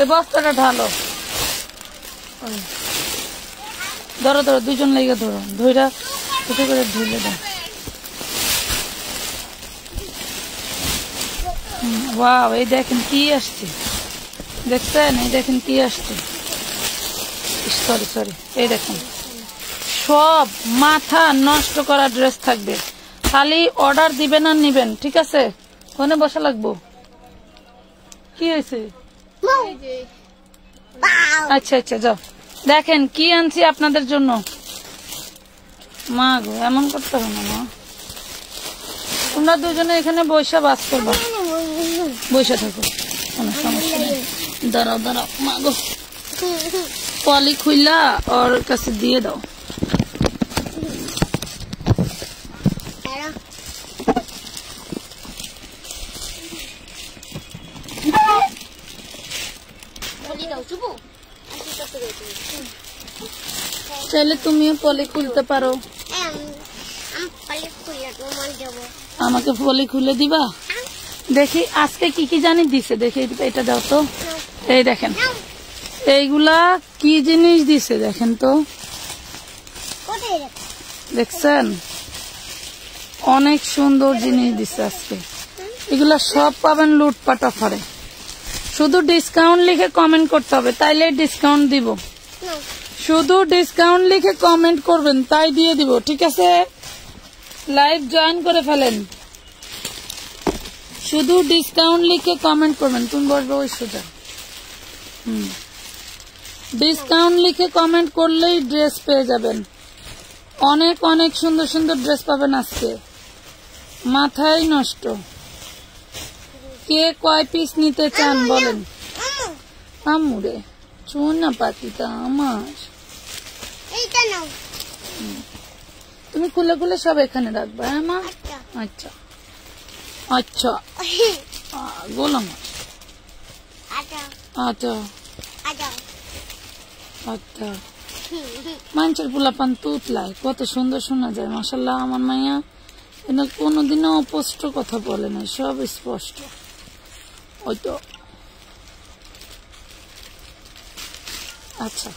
এই বস্তাটা ঢালো, ধরো ধরো, দুজন লেগে ধরো, ধইরা কোথায় করে ঢুলে দাও। ওয়াও, এই দেখেন কি আসছে, দেখছেন? এই দেখেন কি আসছে, সরি সরি, এই দেখেন সব মাথা নষ্ট করা ড্রেস থাকবে। খালি অর্ডার দিবেন আর নিবেন, ঠিক আছে? কোনে বসা লাগবো? কি হয়েছে? আচ্ছা আচ্ছা, যাও। দেখেন কি আনছি আপনাদের জন্য। মা গো, এমন করতে হবে না মা, তোমরা দুজনে এখানে বৈশা বাস করবা, বৈশা থাকো, কোনো সমস্যা নেই। দাঁড়াও দাঁড়াও মা গো, পলি খুইলা ওর কাছে দিয়ে দাও। চাইলে তুমিও পলি খুলতে পারো, আমাকে পলি খুলে দিবা। দেখি আজকে কি কি জানি দিছে, দেখি এটা দাও তো। এই দেখেন এইগুলা কি জিনিস দিছে দেখেন তো, দেখছেন? অনেক সুন্দর জিনিস দিছে আজকে। এগুলা সব পাবেন লুটপাট অফারে। শুধু ডিসকাউন্ট লিখে কমেন্ট করতে হবে, তাইলে ডিসকাউন্ট দিব। শুধু ডিসকাউন্ট লিখে কমেন্ট করবেন, তাই দিয়ে দিব, ঠিক আছে? লাইভ জয়েন করে ফেলেন, শুধু ডিসকাউন্ট লিখে কমেন্ট করবেন। তুমি বলবে ওই সোজা, ডিসকাউন্ট লিখে কমেন্ট করলেই ড্রেস পেয়ে যাবেন। অনেক অনেক সুন্দর সুন্দর ড্রেস পাবেন আজকে, মাথায় নষ্ট। কে কয় পিস নিতে চান বলেন? আমুরে চুনা পাতিটা আমার, তুমি খুলে খুলে সব এখানে রাখবা। হ্যাঁ মা, আচ্ছা আচ্ছা, গোলাম, আচ্ছা আচ্ছা। মানুষের পোলাপান তুতলায় কত সুন্দর শোনা যায়, মাশাল্লাহ। আমার মাইয়া এটা কোনোদিনও অস্পষ্ট কথা বলে না, সব স্পষ্ট। ওই তো, আচ্ছা।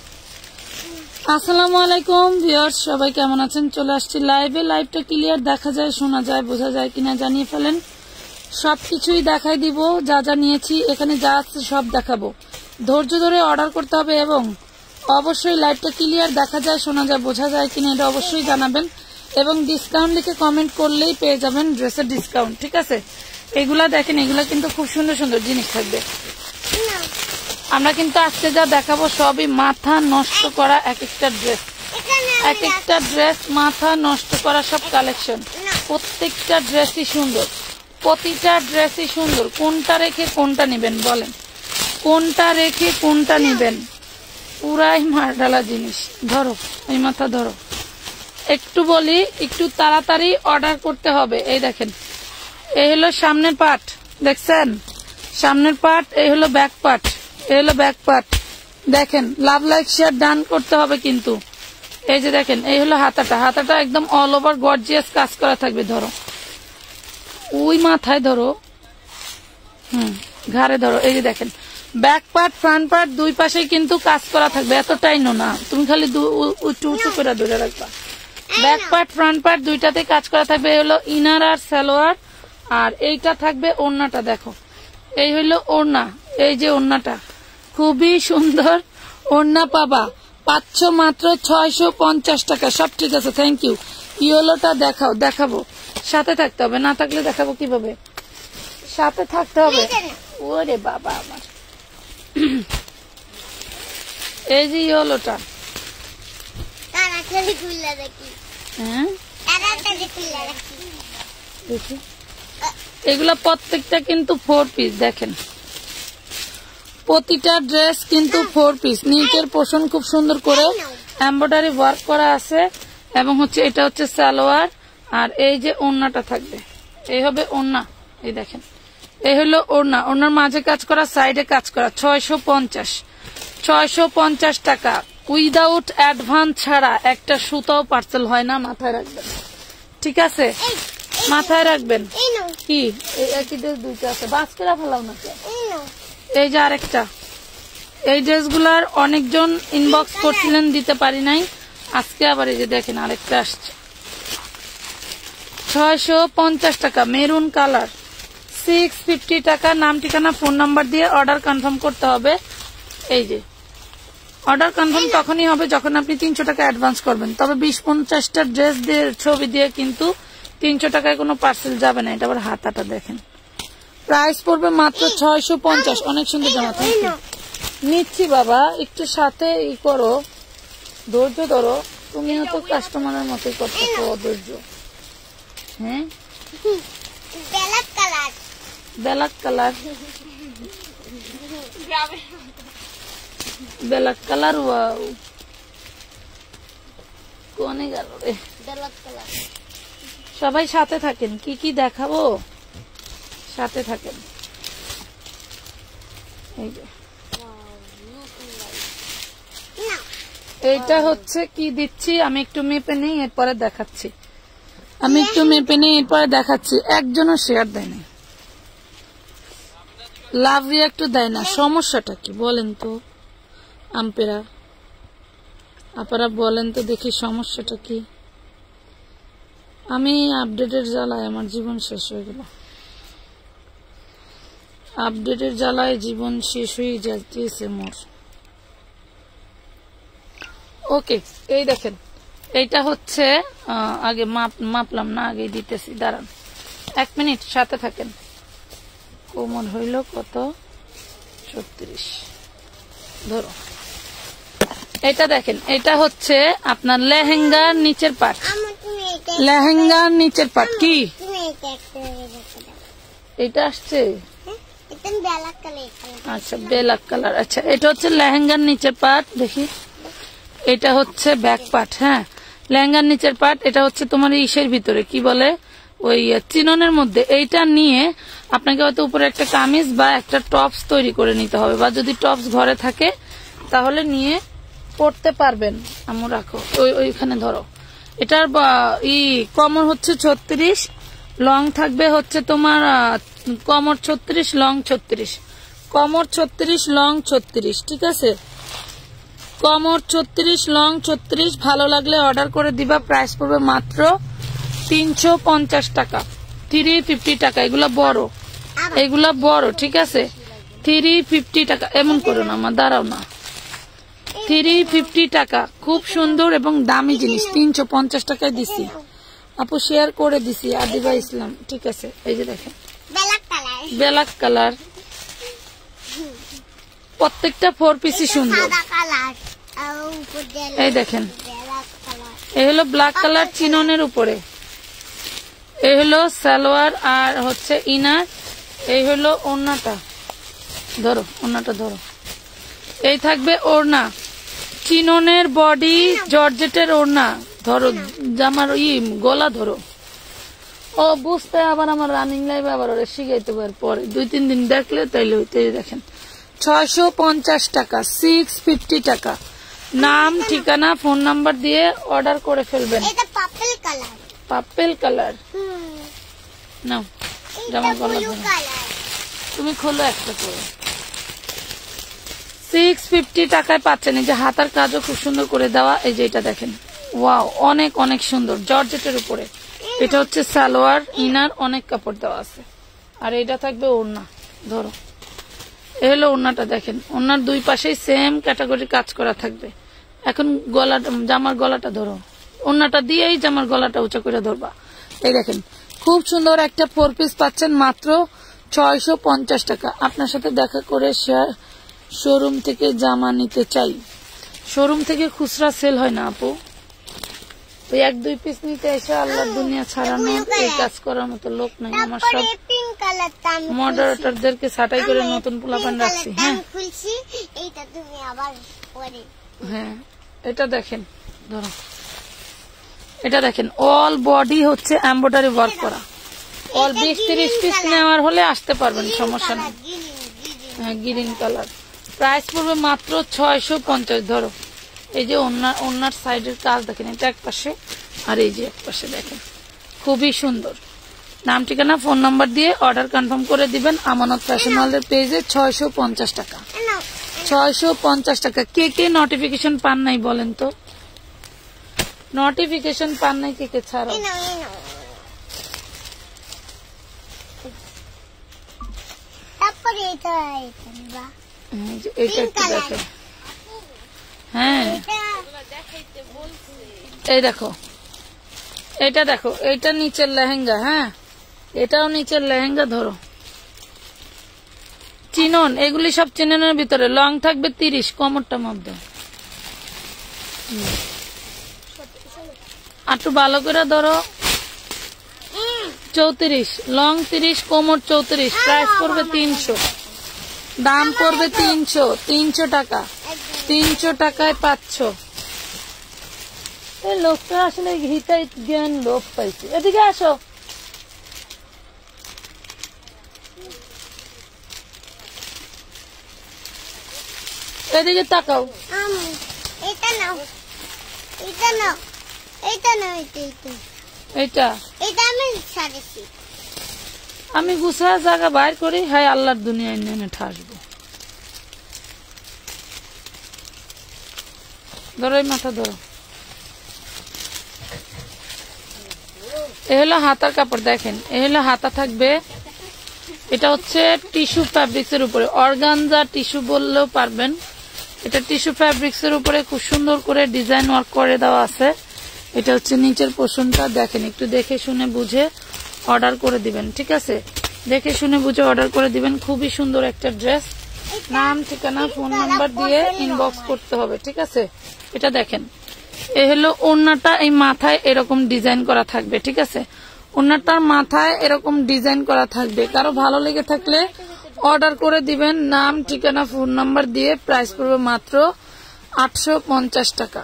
আসসালামু আলাইকুম ভিউয়ার্স, সবাই কেমন আছেন? চলে আসছি লাইভে। লাইভটা ক্লিয়ার দেখা যায়, শোনা যায়, বোঝা যায় কিনা জানিয়ে ফেলেন। সবকিছুই দেখাই দিব, যা যা নিয়েছি এখানে যা আছে সব দেখাবো। ধৈর্য ধরে অর্ডার করতে হবে এবং অবশ্যই লাইভটা ক্লিয়ার দেখা যায়, শোনা যায়, বোঝা যায় কিনা এটা অবশ্যই জানাবেন। এবং ডিসকাউন্ট লিখে কমেন্ট করলেই পেয়ে যাবেন ড্রেসের ডিসকাউন্ট, ঠিক আছে? এগুলা দেখেন, এগুলা কিন্তু খুব সুন্দর সুন্দর জিনিস থাকবে। আমরা কিন্তু আজকে যা দেখাবো সবই মাথা নষ্ট করা এক একটা ড্রেস, এক একটা ড্রেস মাথা নষ্ট করা সব কালেকশন। প্রত্যেকটা ড্রেসই সুন্দর, প্রতিটা ড্রেসই সুন্দর। কোনটা রেখে কোনটা নিবেন বলেন? কোনটা রেখে কোনটা নিবেন? পুরাই মারডালা জিনিস। ধরো এই মাথা ধরো, একটু বলি, একটু তাড়াতাড়ি অর্ডার করতে হবে। এই দেখেন, এই হলো সামনের পার্ট, দেখছেন? সামনের পার্ট, এই হলো ব্যাক পার্ট, এই হলো ব্যাক পার্ট। দেখেন, লাভ লাইক শেয়ার ডান করতে হবে কিন্তু। এই যে দেখেন, এই হলো হাতাটা, হাতাটা একদম অল ওভার গর্জিয়াস কাজ করা থাকবে। ধরো ওই মাথায় ধরো, ঘাড়ে ধরো। এই যে দেখেন, ব্যাক পার্ট ফ্রন্ট পার্ট দুই পাশেই কিন্তু কাজ করা থাকবে। এতটাই না, তুমি খালি উঁচু উঁচু করে ধরে রাখবা। ব্যাক পার্ট ফ্রন্ট পার্ট দুইটাতে কাজ করা থাকবে। এই হলো ইনার আর সালোয়ার, আর এইটা থাকবে ওড়নাটা। দেখো, এই হলো ওড়না, এই যে ওড়নাটা খুবই সুন্দর ওড়না পাবা। পাচ্ছ মাত্র 650 টাকা। সব ঠিক আছে, থ্যাংক ইউ। ইয়েলোটা দেখাও, দেখাবো, সাথে থাকতে হবে, না থাকলে দেখাবো কিভাবে? সাথে থাকতে হবে। ওরে বাবা আমার, এই যে ইয়েলোটা, হ্যাঁ দেখি, এগুলা প্রত্যেকটা কিন্তু 4 পিস। দেখেন, প্রতিটা ড্রেস কিন্তু 4 পিস। নিচের পোর্শন খুব সুন্দর করে এমব্রয়ডারি ওয়ার্ক করা আছে এবং হচ্ছে এটা হচ্ছে সালোয়ার, আর এই যে ওড়নাটা থাকবে, এই হবে ওড়না। এই দেখেন, এই হলো ওড়না, ওড়নার মাঝে কাজ করা, সাইডে কাজ করা। 650 টাকা। উইদাউট অ্যাডভান্স ছাড়া একটা সুতাও পার্সেল হয় না, মাথায় রাখবেন, ঠিক আছে? মাথায় রাখবেন। কি একই ড্রেস দুইটা আছে, বাস করে ফেলাও না। এই যে আরেকটা, এই ড্রেসগুলার অনেকজন ইনবক্স করছিলেন, দিতে পারি নাই। আজকে আবার এই যে দেখেন আরেকটা আসছে 650 টাকা, মেরুন কালার, 650 টাকা। নাম ঠিকানা ফোন নাম্বার দিয়ে অর্ডার কনফার্ম করতে হবে। এই যে অর্ডার কনফার্ম তখনই হবে যখন আপনি 300 টাকা অ্যাডভান্স করবেন। তবে 20-50টা ড্রেস দিয়ে ছবি দিয়ে কিন্তু 300 টাকায় কোনো পার্সেল যাবে না। এটা আবার হাতাটা দেখেন, প্রাইস পড়বে মাত্র 650। অনেক সুন্দর জামা। নিচ্ছি বাবা, একটু সাথে ই করো, ধৈর্য ধরো। তুমিও তো কাস্টমারের মতোই করতেছো, অধৈর্য। হ্যাঁ, black colour, black colour, black colour. Wow, কোনে গেল রে ব্ল্যাক কালার। সবাই সাথে থাকেন, কি কি দেখাবো সাথে থাকেন। এই যে এইটা হচ্ছে কি দিচ্ছি আমি, একটু মেপে নেই এরপরে দেখাচ্ছি। একজনও শেয়ার দেয় না, লাভ রিয়াক্টও দেয় না। সমস্যাটা কি বলেন তো আম্পেরা, আপনারা বলেন তো দেখি সমস্যাটা কি? আমি আপডেটের জ্বালায় আমার জীবন শেষ হয়ে গেল, আপডেটের জ্বালায় জীবন শেষ হয়ে যাচ্ছে মোর। ওকে, এই দেখেন এইটা হচ্ছে আগে মাপলাম না, আগে দিতেছি, দাঁড়ান 1 মিনিট সাথে থাকেন। কোমর হইল কত? 36। ধরো এটা দেখেন, এটা হচ্ছে আপনার লেহেঙ্গার নিচের পাট, লেহেঙ্গার নিচের পাট। কি এটা আসছে? আচ্ছা, ব্ল্যাক কালার। আচ্ছা, এটা হচ্ছে লেহেঙ্গার নিচের পাট। দেখি, এটা হচ্ছে ব্যাক পার্ট। হ্যাঁ, লেহেঙ্গার নিচের পার্ট। এটা হচ্ছে তোমার ইসের ভিতরে কি বলে, ওই চিননের মধ্যে। এইটা নিয়ে আপনাকে হয়তো উপরে একটা কামিজ বা একটা টপস তৈরি করে নিতে হবে, বা যদি টপস ঘরে থাকে তাহলে নিয়ে পড়তে পারবেন। আমি রাখো ওইখানে ধরো। এটার কমর হচ্ছে 36, লং থাকবে হচ্ছে তোমার কমর 36, লং 36, কমর 36, লং 36। ঠিক আছে, কমর 36, লং 36। ভালো লাগলে অর্ডার করে দিবা। প্রাইস পড়বে মাত্র 350 টাকা, 350 টাকা। এগুলা বড়, ঠিক আছে, 350 টাকা। এমন করো না আমার, দাঁড়াও না, 350 টাকা। খুব সুন্দর এবং দামি জিনিস, 350 টাকায় দিছি আপু, শেয়ার করে দিছি। আদিবা ইসলাম, ঠিক আছে। এই যে দেখেন ব্ল্যাক কালার, প্রত্যেকটা 4 পিসই সুন্দর। এই দেখেন, এই হলো ব্ল্যাক কালার চিননের উপরে, এই হলো সালোয়ার আর হচ্ছে ইনার, এই হলো ওড়নাটা। ধরো ওড়নাটা ধরো, এই থাকবে ওড়না, চিননের বডি, জর্জেটের ওড়না। ধরো জামার গলা ধরো। ও বুঝতে আবার আমার রানিং লাইভ আবার ওরা শিখাইতে পারে পরে 2-3 দিন দেখলে তাইলে হইতে। দেখেন 650 টাকা, 650 টাকা। নাম ঠিকানা ফোন নাম্বার দিয়ে অর্ডার করে ফেলবেন। এটা পার্পল কালার, পার্পল কালার। নাও জামা গলা ধরো, তুমি খোলো একটা করে। 650 টাকায় পাচ্ছেন। এই যে হাতার কাজও খুব সুন্দর করে দেওয়া। এই যে এটা দেখেন, ওয়াও, অনেক অনেক সুন্দর, জর্জেটের উপরে। এটা হচ্ছে সালোয়ার, ইনার, অনেক কাপড় দেওয়া আছে। আর এটা থাকবে ওড়না। ধরো, এ হলো ওড়নাটা। দেখেন ওড়নার দুই পাশেই সেম ক্যাটাগরি কাজ করা থাকবে। এখন জামার গলাটা ধরো, ওড়নাটা দিয়েই জামার গলাটা উঁচা করে ধরবা। এই দেখেন খুব সুন্দর একটা 4 পিস পাচ্ছেন মাত্র 650 টাকা। আপনার সাথে দেখা করে শোরুম থেকে জামা নিতে চাই। শোরুম থেকে খুচরা সেল হয় না আপু, ওই 1-2 পিস নিতে এসে আল্লাহর দুনিয়া ছাড়ানো, এই কাজ করার মতো লোক নাই। আমার সব মডারেটরদেরকে ছাঁটাই করে নতুন পোলাপান রাখছি। হ্যাঁ, এটা দেখেন, ধরো এটা দেখেন, অল বডি হচ্ছে এমব্রয়ডারি ওয়ার্ক করা। অল 20-30 পিস নেওয়ার হলে আসতে পারবেন, সমস্যা নেই। হ্যাঁ, গ্রিন কালার। প্রাইস পড়বে মাত্র 650। ধরো, এই যে ওনার সাইডের কাজ দেখেন, এটা এক পাশে আর এই যে এক পাশে দেখেন, খুবই সুন্দর। নাম ঠিকানা ফোন নাম্বার দিয়ে অর্ডার কনফার্ম করে দিবেন আমানত ফ্যাশন ওয়ার্ল্ডের পেজে। 650 টাকা। 650 টাকা। কে কে নোটিফিকেশন পান নাই বলেন তো, নোটিফিকেশন পান নাই কে কে ছাড়ো। এটা একটু দেখো, হ্যাঁ এই দেখো, এটা দেখো, এটা নিচের লেহেঙ্গা, হ্যাঁ এটাও নিচের লেহেঙ্গা। ধরো চিনন, এগুলি সব চিননের ভিতরে। লং থাকবে 30, কোমরটা মাপ দাও একটু ভালো করে ধরো। 34, লং 30, কোমর 34, প্রাইস পড়বে 300, দাম পড়বে 300 টাকা। 300 টাকায় 500। এই লোকটা আসলে হিতাই জ্ঞান লোক পাইছে। এদিকে আসো, এদিকে তাকাও। এটা নাও, এটা নাও, এটা নাও, এটা আমি সারিছি। আমি গুছা জায়গা বাইর করি, হাই আল্লাহর দুনিয়ায় নেনে ঠাসবো। ধরো এই মাথা ধরো। এ হলো হাতার কাপড়, দেখেন এ হলো হাতা থাকবে। এটা হচ্ছে টিস্যু ফ্যাব্রিক্স এর উপরে, অর্গানজা টিস্যু বললেও পারবেন। এটা টিস্যু ফ্যাব্রিক্স এর উপরে খুব সুন্দর করে ডিজাইন ওয়ার্ক করে দেওয়া আছে। এটা হচ্ছে নিচের পোর্শনটা, দেখেন একটু দেখে শুনে বুঝে অর্ডার করে দিবেন, ঠিক আছে? দেখে শুনে বুঝে অর্ডার করে দিবেন। খুবই সুন্দর একটা ড্রেস। নাম, ঠিকানা, ফোন নাম্বার দিয়ে ইনবক্স করতে হবে, ঠিক আছে? এটা দেখেন, এ হলো ওড়নাটা, এই মাথায় এরকম ডিজাইন করা থাকবে, ঠিক আছে? ওড়নাটার মাথায় এরকম ডিজাইন করা থাকবে। কারো ভালো লেগে থাকলে অর্ডার করে দিবেন, নাম, ঠিকানা, ফোন নাম্বার দিয়ে। প্রাইস পড়বে মাত্র 850 টাকা।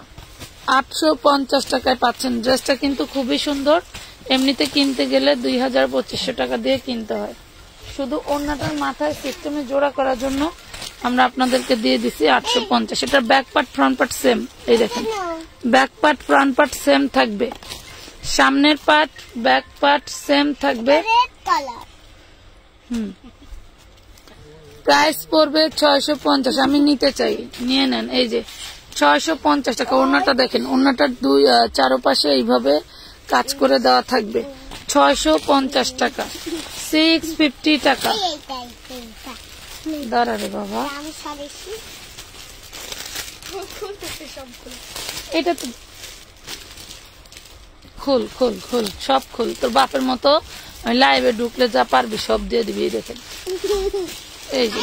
850 টাকায় পাচ্ছেন। ড্রেসটা কিন্তু খুবই সুন্দর। এমনিতে কিনতে গেলে 2000-2500 টাকা দিয়ে কিনতে হয়। শুধু ওড়নাটার মাথায় সিস্টেমে জোড়া করার জন্য আমরা আপনাদেরকে দিয়ে দিছি 850। এটার back part front part same, এই দেখেন back part front part same থাকবে। সামনের পার্ট ব্যাক পার্ট সেম থাকবে। প্রাইস পড়বে 650। আমি নিতে চাই, নিয়ে নেন। এই যে 650 টাকা। ওড়নাটা দেখেন, ওড়নাটার চারপাশে এইভাবে কাজ করে দেওয়া থাকবে। 650 টাকা। 650 টাকা। দাঁড়া রে বাবা, এটা তো খুল খুল খুল, সব খুল। তোর বাপের মতো লাইভে ঢুকলে যা পারবি সব দিয়ে দিবি। এই দেখেন, এই যে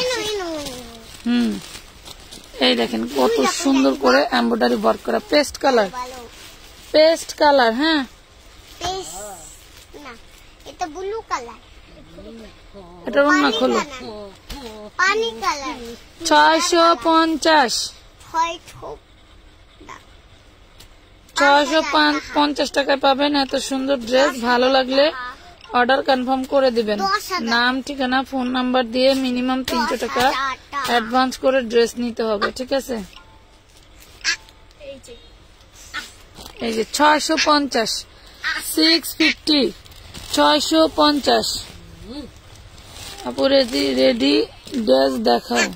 এই দেখেন কত সুন্দর করে এমব্রয়ডারি ওয়ার্ক করা। পেস্ট কালার, পেস্ট কালার, হ্যাঁ এটা ব্লু কালার। এটা ওড়না খোলো। পানি কালার। 650। 650 টাকায় পাবেন এত সুন্দর ড্রেস। ভালো লাগলে অর্ডার কনফার্ম করে দিবেন। নাম, ঠিকানা, ফোন নাম্বার দিয়ে মিনিমাম 300 টাকা অ্যাডভান্স করে ড্রেস নিতে হবে, ঠিক আছে? এই যে 650, 650, 650। আপু রেডি, রেডি ড্রেস দেখাও।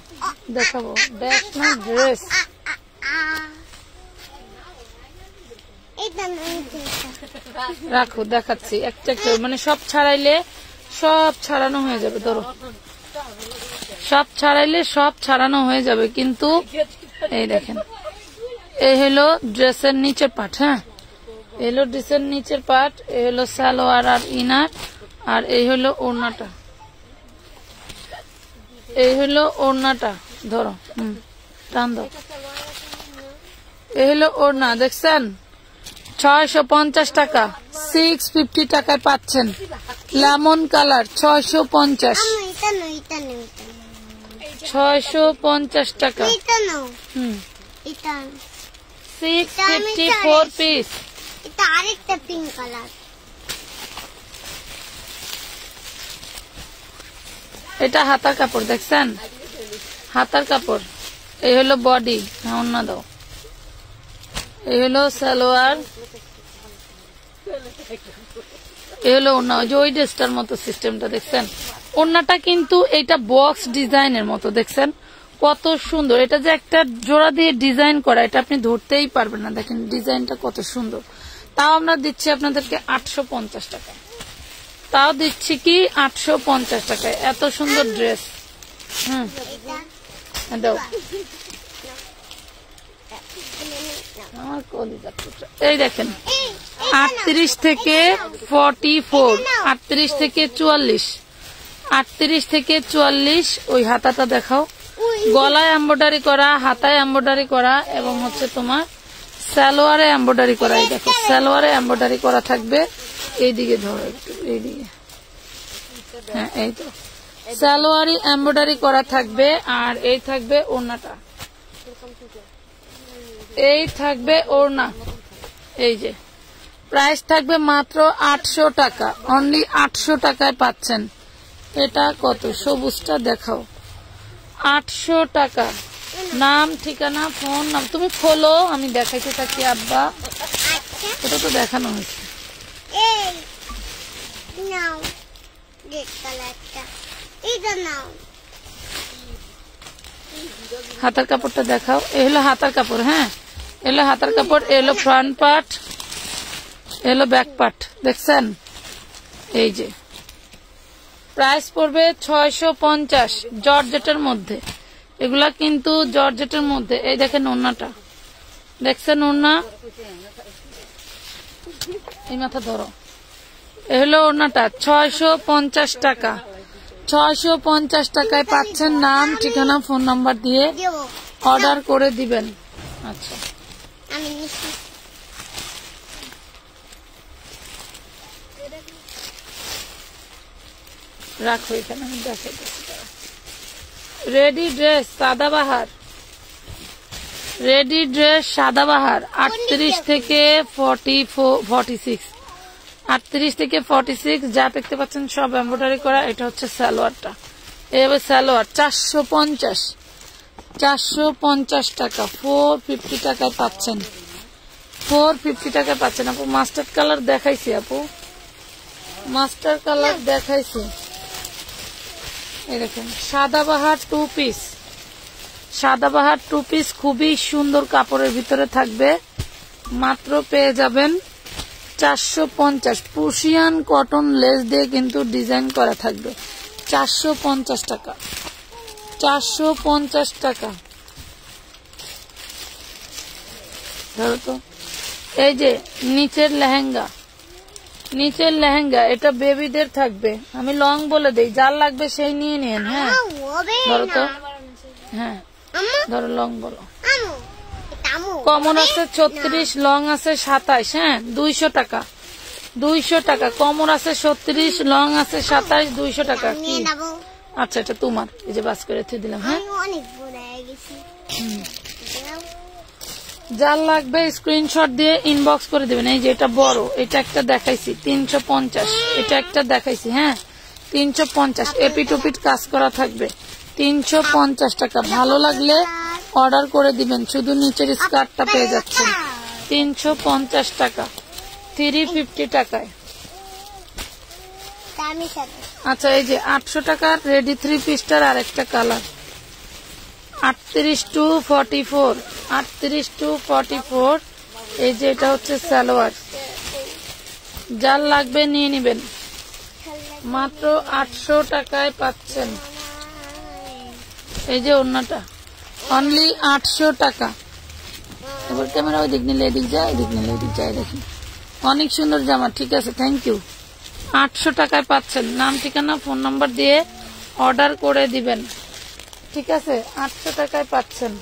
দেখাবো ড্রেস না ড্রেস। রাখো, দেখাচ্ছি একটা একটা। মানে সব ছাড়াইলে সব ছাড়ানো হয়ে যাবে। ধরো, সব ছাড়াইলে সব ছাড়ানো হয়ে যাবে, কিন্তু এই দেখেন এই হলো ড্রেসের নিচের পার্ট। হ্যাঁ, এই হলো ড্রেসের নিচের পার্ট। এই হলো সালোয়ার আর ইনার, আর এই হলো ওড়নাটা। এই হলো ওড়নাটা। ধরো, টান দাও। এই হলো ওড়না, দেখছেন? 650 টাকা। 650 টাকায় পাচ্ছেন। Lemon colour 650। 650 টাকা। 654 পিস। এটা আরেকটা পিঙ্ক কালার। এটা হাতার কাপড়, দেখছেন? হাতার কাপড়। এই হলো বডি, ওড়না দাও। এই হলো সালোয়ার, এই হলো ওড়না। ওই যে ওই ড্রেসটার মতো সিস্টেমটা দেখছেন? ওড়নাটা কিন্তু এটা বক্স ডিজাইনের মতো, দেখছেন? কত সুন্দর, এটা যে একটা জোড়া দিয়ে ডিজাইন করা, এটা আপনি ধরতেই পারবেন না। দেখেন ডিজাইনটা কত সুন্দর। তাও আমরা দিচ্ছি আপনাদেরকে 850 টাকা, তাও দিচ্ছি কি 850 টাকায় এত সুন্দর ড্রেস। দাও আমার কলিজা টুকরা। এই দেখেন 38 থেকে 44, 38 থেকে 44, 38 থেকে 44। ওই হাতাটা দেখাও, গলায় এমব্রয়ডারি করা, হাতায় এমব্রয়ডারি করা এবং হচ্ছে তোমার সালোয়ারে এমব্রয়ডারি করা। এই দেখো সালোয়ারে এমব্রয়ডারি করা থাকবে। এইদিকে ধরো একটু, এইদিকে, হ্যাঁ এই তো সালোয়ারি এমব্রয়ডারি করা থাকবে। আর এই থাকবে ওড়নাটা, এই থাকবে ওড়না। এই যে প্রাইস থাকবে মাত্র 800 টাকা, অনলি 800 টাকায় পাচ্ছেন। এটা কত, সবুজটা দেখাও, 800 টাকা। নাম, ঠিকানা, ফোন নাম তুমি খোলো, আমি দেখাইতে থাকি। আব্বা এটা তো দেখানো হয়েছে। হাতার কাপড়টা দেখাও, এ হলো হাতার কাপড়। হ্যাঁ এলো হাতার কাপড়, এলো ফ্রন্ট পার্ট, এলো ব্যাক পার্ট, দেখছেন? এই যে প্রাইস পড়বে 650 জর্জেটের মধ্যে। এগুলা কিন্তু জর্জেটের মধ্যে। এই দেখেন ওড়নাটা, দেখছেন ওড়না, এই মাথা ধরো, এ হলো ওড়নাটা। 650 টাকা, 650 টাকায় পাচ্ছেন। নাম, ঠিকানা, ফোন নাম্বার দিয়ে অর্ডার করে দিবেন। আচ্ছা রাখো এখানে, আমি দেখাইতেছি। Ready dress Sadabahar, ready dress Sadabahar 38 থেকে 46, 38 থেকে 46 যা দেখতে পাচ্ছেন সব এমব্রয়ডারি করা। এটা হচ্ছে সালোয়ারটা, এবার সালোয়ার 450 টাকা, 450 টাকায় পাচ্ছেন, 450 টাকায় পাচ্ছেন। আপু মাস্টার্ড কালার দেখাইছি, আপু মাস্টার কালার দেখাইছি। এই দেখেন সাদাবাহার 2 পিস, সাদাবাহার 2 পিস খুবই সুন্দর কাপড়ের ভিতরে থাকবে। মাত্র পেয়ে যাবেন 450। পুশিয়ান কটন লেস দিয়ে কিন্তু ডিজাইন করা থাকবে। 450 টাকা, 450 টাকা। ধরো তো, এই যে নিচের লেহেঙ্গা, নিচের লেহেঙ্গা এটা বেবিদের থাকবে। আমি লং বলে দেই, যার লাগবে সেই নিয়ে নিন। হ্যাঁ ধরো তো, হ্যাঁ ধরো লং বলো। কমন আছে 36, লং আছে 27। হ্যাঁ 200 টাকা, 200 টাকা। কমন আছে 36, লং আছে 27, 200 টাকা। কি আচ্ছা এটা তোমার, এই যে বাস করে থুই দিলাম। হ্যাঁ যার লাগবে স্ক্রিনশট দিয়ে ইনবক্স করে দিবেন। এই যে এটা বড়, এটা একটা দেখাইছি 350, এটা একটা দেখাইছি। হ্যাঁ 350, এপিটোপিট কাজ করা থাকবে। 350 টাকা। ভালো লাগলে অর্ডার করে দিবেন, শুধু নিচের স্কার্টটা পেয়ে যাচ্ছেন 350 টাকা, 350 টাকায়। আচ্ছা এই যে 800 টাকার রেডি 3 পিসটার আরেকটা কালার, 38 to 44, 38 to 44। এই যে এটা হচ্ছে সালোয়ার, যার লাগবে নিয়ে নিবেন। মাত্র 800 টাকায় পাচ্ছেন। এই যে ওড়নাটা অনলি 800 টাকা। এবার ক্যামেরা ওই দিক নিলে এদিক যায়, এদিক নিলে এদিক যায়। দেখুন অনেক সুন্দর জামা। ঠিক আছে, থ্যাংক ইউ। 800 টাকায় পাচ্ছেন। নাম, ঠিকানা, ফোন নাম্বার দিয়ে অর্ডার করে দিবেন। ঠিক আছে, 800 টাকায় পাচ্ছেন।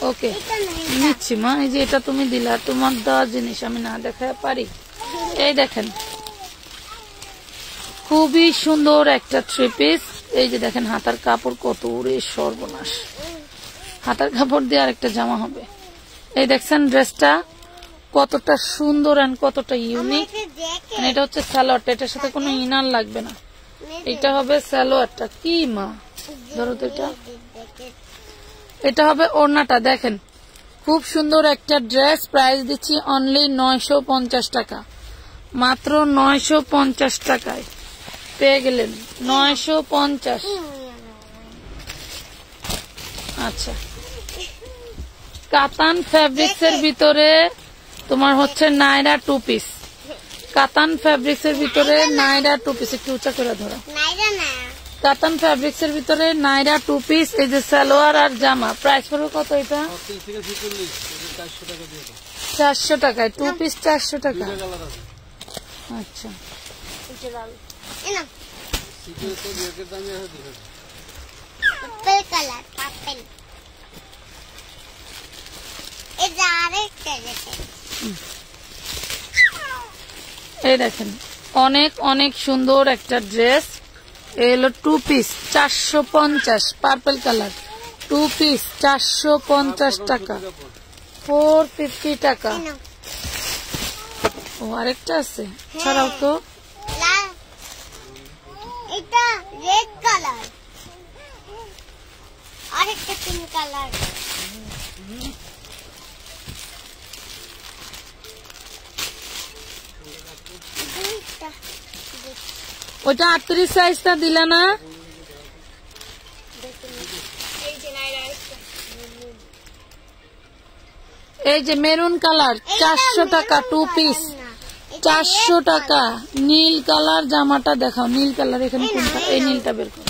ওকে নিচ্ছি মা। এই যে এটা তুমি দিলা, তোমার দেওয়া জিনিস আমি না দেখাতে পারি। এই দেখেন খুবই সুন্দর একটা 3 পিস। এই যে দেখেন হাতার কাপড় কত, ওরে সর্বনাশ, হাতার কাপড় দিয়ে আরেকটা জামা হবে। এই দেখছেন ড্রেসটা কতটা সুন্দর এন্ড কতটা ইউনিক। এটা হচ্ছে সালোয়ারটা, এটার সাথে কোনো ইনার লাগবে না। এটা হবে সালোয়ারটা। কি মা ধরো তো, এটা হবে ওড়নাটা। দেখেন খুব সুন্দর একটা ড্রেস। প্রাইস দিচ্ছি অনলি 950 টাকা, মাত্র 950 টাকায় পেয়ে গেলেন। 950, আচ্ছা, কাতান ফ্যাব্রিক্স এর ভিতরে তোমার হচ্ছে নাইরা 2 পিস। কাতান ফ্যাব্রিক্স এর ভিতরে নাইরা 2 পিস, একটু উঁচা করে ধরো। নাইরা না, কাতান ফ্যাব্রিক্স এর ভিতরে নাইরা 2 পিস। এই যে সালোয়ার আর জামা, প্রাইস পড়বে কত এটা? 400 টাকায় 2 পিস, 400 টাকা। আচ্ছা, এনা পার্পল কালার, পার্পল। এটা আরেকটা দেখেন, এই দেখেন অনেক অনেক সুন্দর একটা ড্রেস। এই হলো 2 পিস 450, পার্পল কালার 2 পিস 450 টাকা, 450 টাকা। এনা ও আরেকটা আছে, ছাড়াও তো। লাল, এটা রেড কালার, আরেকটা পিঙ্ক কালার। ওইটা 38 সাইজটা দিলা না? এই যে মেরুন কালার 400 টাকা 2 পিস, 400 টাকা। নীল কালার জামাটা দেখাও, নীল কালার এখানে কোনটা? এই নীলটা বের করো।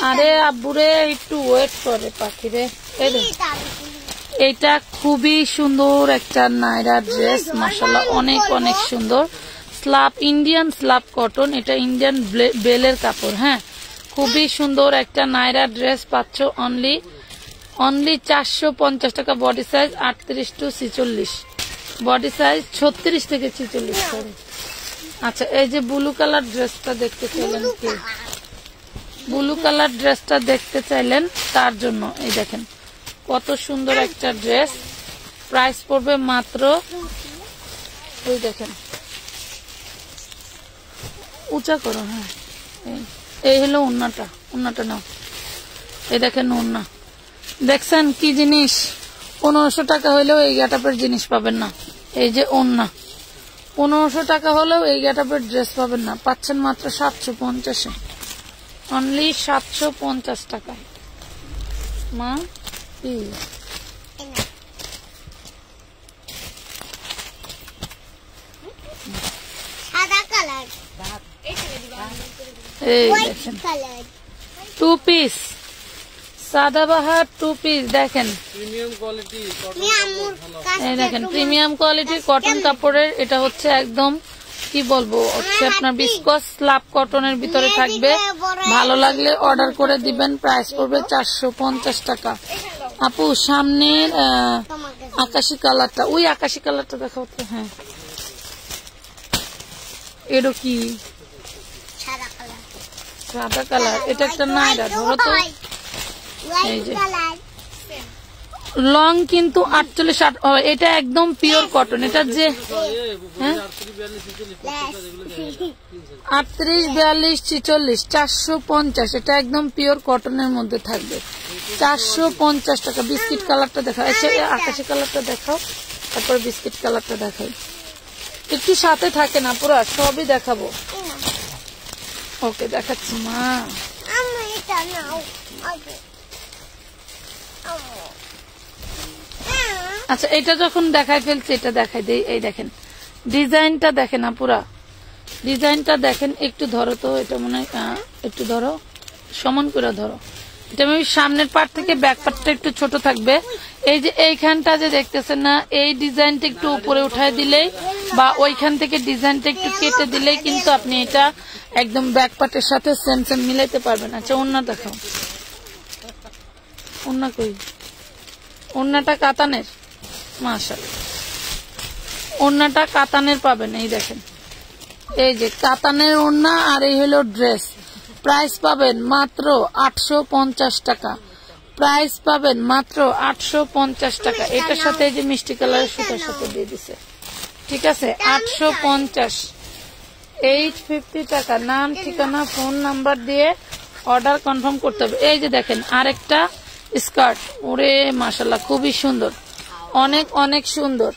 আরে আব্বুরে একটু ওয়েট করে পাখিরে। এই দেখ, এটা খুবই সুন্দর একটা নাইরা ড্রেস, মাশাআল্লাহ অনেক অনেক সুন্দর। স্লাব, ইন্ডিয়ান স্লাব কটন, এটা ইন্ডিয়ান বেলের কাপড়। হ্যাঁ, খুবই সুন্দর একটা নাইরা ড্রেস পাচ্ছ অনলি 450 টাকা। Body size 38 to 46, body size 36 থেকে 46 করে। আচ্ছা, এই যে ব্লু কালার ড্রেসটা দেখতে চাইলেন কি? ব্লু কালার ড্রেসটা দেখতে চাইলেন তার জন্য এই দেখেন কত সুন্দর একটা ড্রেস। প্রাইস পড়বে মাত্র, ওই দেখেন উঁচা করো। হ্যাঁ, এই হলো ওন্নাটা, ওন্নাটা নাও। এই দেখেন ওন্না, দেখছেন কি জিনিস? 1500 টাকা হলেও এই গেটআপের জিনিস পাবেন না। এই যে ওন্না, 1500 টাকা হলেও এই গেটআপের ড্রেস পাবেন না, পাচ্ছেন মাত্র 750-এ, অনলি 750 টাকায়। মা কি সাদা কালার, এই হোয়াইট দেখেন কালার, 2 পিস সাদাবাহার 2 পিস দেখেন। প্রিমিয়াম কোয়ালিটি আমি আম্মুর কাছ এই দেখেন প্রিমিয়াম কোয়ালিটির কটন কাপড়ের, এটা হচ্ছে একদম কি বলবো, হচ্ছে আপনার বিস্কস স্লাব কটনের ভিতরে থাকবে। ভালো লাগলে অর্ডার করে দিবেন। প্রাইস পড়বে 450 টাকা। আপু সামনের তোমাকে আকাশি কালারটা, ওই আকাশি কালারটা দেখাও তো। হ্যাঁ, এটা কি? সাদা কালার, সাদা কালার, এটা একটা নাইরা, ধরো তো। এই হোয়াইট যে কালার, লং কিন্তু 48, এটা একদম পিওর কটন। এটা যে 38, 42, 46, 450, এটা একদম পিওর কটনের মধ্যে থাকবে। 450 টাকা। বিস্কিট কালারটা দেখাও, আচ্ছা আকাশি কালারটা দেখাও, তারপর বিস্কিট কালারটা দেখাই। একটু সাথে থাকে না, পুরো সবই দেখাবো। ওকে, দেখাচ্ছি মা। আম্মু এটা নাও আগে, আম্মু আচ্ছা, এটা যখন দেখাই ফেলছে এটা দেখাই দেই। এই দেখেন ডিজাইনটা দেখেন না, পুরা ডিজাইনটা দেখেন। একটু ধরো তো, এটা মনে হয় একটু ধরো, সমান করে ধরো। এটা আমি সামনের পার্ট থেকে ব্যাক পার্টটা একটু ছোট থাকবে। এই যে এইখানটা যে দেখতেছেন না, এই ডিজাইনটা একটু উপরে উঠায় দিলেই বা ওইখান থেকে ডিজাইনটা একটু কেটে দিলেই কিন্তু আপনি এটা একদম ব্যাক পার্টের সাথে সেম সেম মিলাইতে পারবেন। আচ্ছা, ওন্না দেখাও। ওন্না কই? ওন্নাটা কাতানের, মাশাআল্লাহ ওন্নাটা কাতানের পাবেন। এই দেখেন, এই যে কাতানের ওন্না, আর এই হলো ড্রেস। প্রাইস পাবেন মাত্র 850 টাকা। প্রাইস পাবেন মাত্র 850 টাকা। এটার সাথে এই যে মিষ্টি কালারের সুতার সাথে দিয়ে দিছে, ঠিক আছে? 850, 850 টাকা। নাম, ঠিকানা, ফোন নাম্বার দিয়ে অর্ডার কনফার্ম করতে হবে। এই যে দেখেন আরেকটা স্কার্ট, ওরে মাশাআল্লাহ খুবই সুন্দর, অনেক অনেক সুন্দর,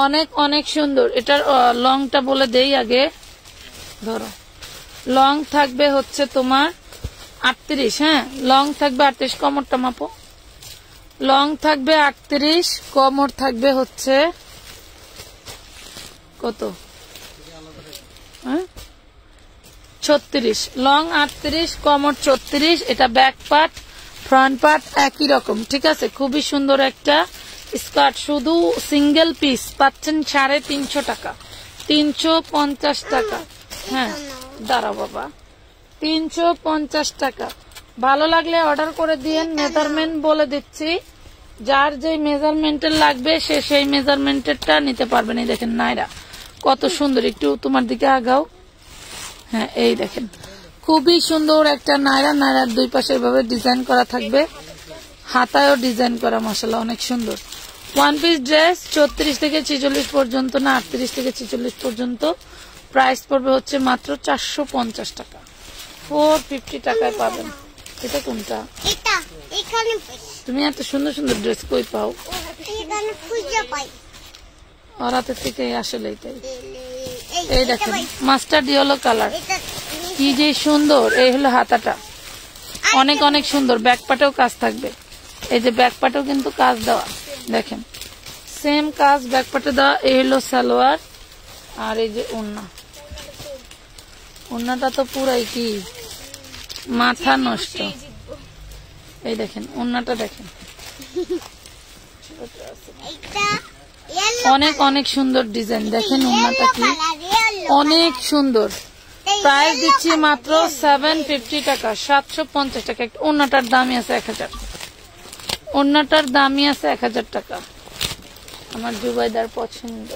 অনেক অনেক সুন্দর। এটার লংটা বলে দেই আগে, ধরো। লং থাকবে হচ্ছে তোমার 38, হ্যাঁ লং থাকবে 38, কোমরটা মাপো। লং থাকবে 38, কোমর থাকবে হচ্ছে কত, 36। লং 38, কোমর 36। এটা ব্যাক পার্ট, ফ্রন্ট পার্ট একই রকম, ঠিক আছে। খুবই সুন্দর একটা স্কার্ট, শুধু সিঙ্গেল পিস পাচ্ছেন 350 টাকা, 350 টাকা। হ্যাঁ দাঁড়াও বাবা, 350 টাকা। ভালো লাগলে অর্ডার করে দিয়েন। মেজারমেন্ট বলে দিচ্ছি, যার যে মেজারমেন্টের লাগবে সে সেই মেজারমেন্টেরটা নিতে পারবেন। এই দেখেন নাইরা কত সুন্দর, একটু তোমার দিকে আগাও। হ্যাঁ এই দেখেন খুবই সুন্দর একটা নাইরা। নাইরার দুই পাশে এভাবে ডিজাইন করা থাকবে, হাতায়ও ডিজাইন করা, মাশাআল্লাহ অনেক সুন্দর। ওয়ান পিস ড্রেস 34 থেকে 46 পর্যন্ত, না 38 থেকে 46 পর্যন্ত। প্রাইস পড়বে হচ্ছে মাত্র 450 টাকা, 450 টাকায় পাবেন। এটা কোনটা? এটা এখানে তুমি এত সুন্দর সুন্দর ড্রেস কই পাও? এখানে খুঁজে পাই। আর হাতের থেকে আসলে এটাই। এই দেখেন মাস্টার্ড ইয়েলো কালার, এটা কি যে সুন্দর। এই হলো হাতাটা, অনেক অনেক সুন্দর। ব্যাক পাটেও কাজ থাকবে, এই যে ব্যাক পাটেও কিন্তু কাজ দেওয়া, দেখেন সেম কাজ ব্যাক পাটে দেওয়া। এই হলো সালোয়ার, আর এই যে ওড়না। ওড়নাটা তো পুরাই কি মাথা নষ্ট। এই দেখেন ওড়নাটা দেখেন, এটা অনেক অনেক সুন্দর ডিজাইন। দেখেন ওড়নাটা কি অনেক সুন্দর। প্রাইস দিচ্ছি মাত্র 750 টাকা, 750 টাকা। একটা ওড়নাটার দামই আছে 1000, ওড়নাটার দামই আছে 1000 টাকা। আমার জুবাইদার পছন্দ।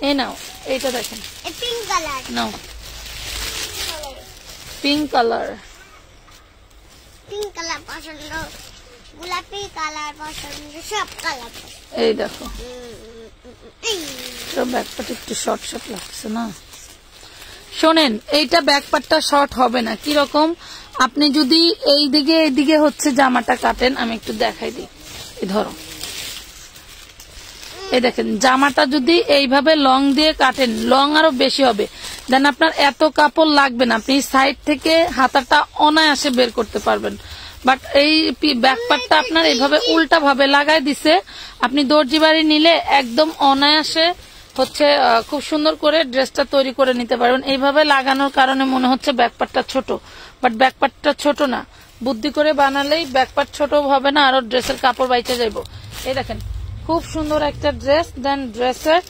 এই নাও, এইটা দেখেন পিঙ্ক কালার, নাও পিঙ্ক কালার। পিঙ্ক কালার পছন্দ, গোলাপি কালার পছন্দ, সব কালার। এই দেখো ব্যাকপার্ট একটু শর্ট শর্ট লাগছে না? শোনেন, এইটা ব্যাকপার্টটা শর্ট হবে না। কিরকম, আপনি যদি এইদিকে হচ্ছে জামাটা কাটেন, আমি একটু দেখাই দিই। এই ধরো, এই দেখেন জামাটা যদি এইভাবে লং দিয়ে কাটেন, লং আরো বেশি হবে, দেন আপনার এত কাপড় লাগবে না, আপনি সাইড থেকে হাতাটা অনায়াসে বের করতে পারবেন। বাট এই ব্যাকপার্টটা আপনার এইভাবে উল্টা ভাবে লাগাই দিছে, আপনি দর্জি বাড়ি নিলে একদম অনায়াসে হচ্ছে খুব সুন্দর করে ড্রেসটা তৈরি করে নিতে পারবেন। এইভাবে লাগানোর কারণে মনে হচ্ছে ব্যাকপার্টটা ছোট, বাট ব্যাকপার্টটা ছোট না। বুদ্ধি করে বানালেই ব্যাকপার্ট ছোট হবে না, আরো ড্রেসের কাপড় বাইচে যাইব। এই দেখেন খুব সুন্দর একটা ড্রেস। দেন ড্রেসের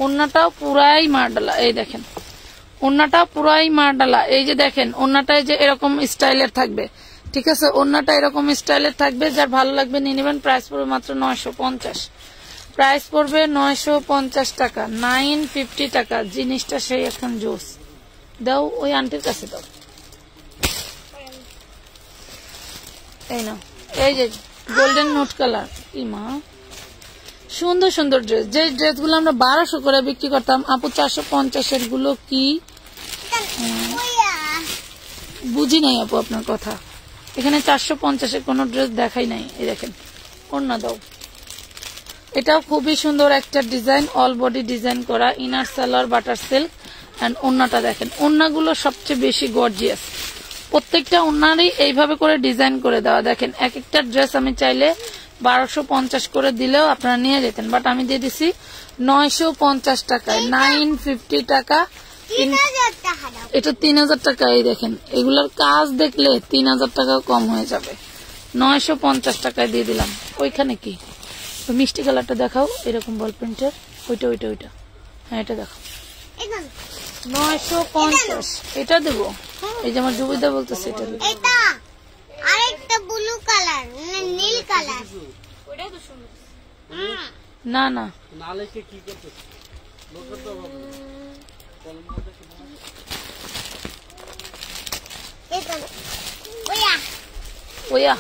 ওড়নাটাও পুরাই মারডালা। এই দেখেন ওড়নাটাও পুরাই মারডালা। এই যে দেখেন ওড়নাটায় যে এরকম স্টাইলের থাকবে, ঠিক আছে, ওড়নাটা এরকম স্টাইলের থাকবে। যার ভালো লাগবে নিয়ে নেবেন। প্রাইস পড়বে মাত্র 950, প্রাইস পড়বে 950 টাকা, 950 টাকা। জিনিসটা সেই এখন জোস। দাও ওই আন্টির কাছে দাও। এই না, এই যে গোল্ডেন নোট কালার। কি মা সুন্দর সুন্দর ড্রেস। যে ড্রেসগুলো আমরা 1200 করে বিক্রি করতাম, আপু 450 এর গুলো কি বুঝি নাই আপু আপনার কথা। এখানে 450 এর কোন ড্রেস দেখাই নাই। এই দেখেন ওড়না দাও, এটাও খুবই সুন্দর একটা ডিজাইন, অল বডি ডিজাইন করা, inner salwar butter silk. And ওড়নাটা দেখেন, ওড়নাগুলো সবচেয়ে বেশি গর্জিয়াস। প্রত্যেকটা ওড়নারই এইভাবে করে ডিজাইন করে দেওয়া। দেখেন এক একটা ড্রেস আমি চাইলে 1250 করে দিলেও আপনারা নিয়ে যেতেন, বাট আমি দিয়ে দিছি 950 টাকায়, 950 টাকা। এটা 3000 টাকা। এই দেখেন এগুলোর কাজ দেখলে 3000 টাকাও কম হয়ে যাবে। 950 টাকায় দিয়ে দিলাম। ওইখানে কি মিষ্টি কালারটা দেখাও, এরকম বল প্রিন্টের। ওইটা ওইটা ওইটা, হ্যাঁ এটা দেখাও। 950 এটা দেবো। এই যে আমার জুবিদা বলতেছে এটা দেবো। আরেকটা ব্লু কালার, নীল কালার। ওইটাও তো সুন্দর। না না নালেকে কি করতেছ? লোকের তো অভাব নেই। ওয়া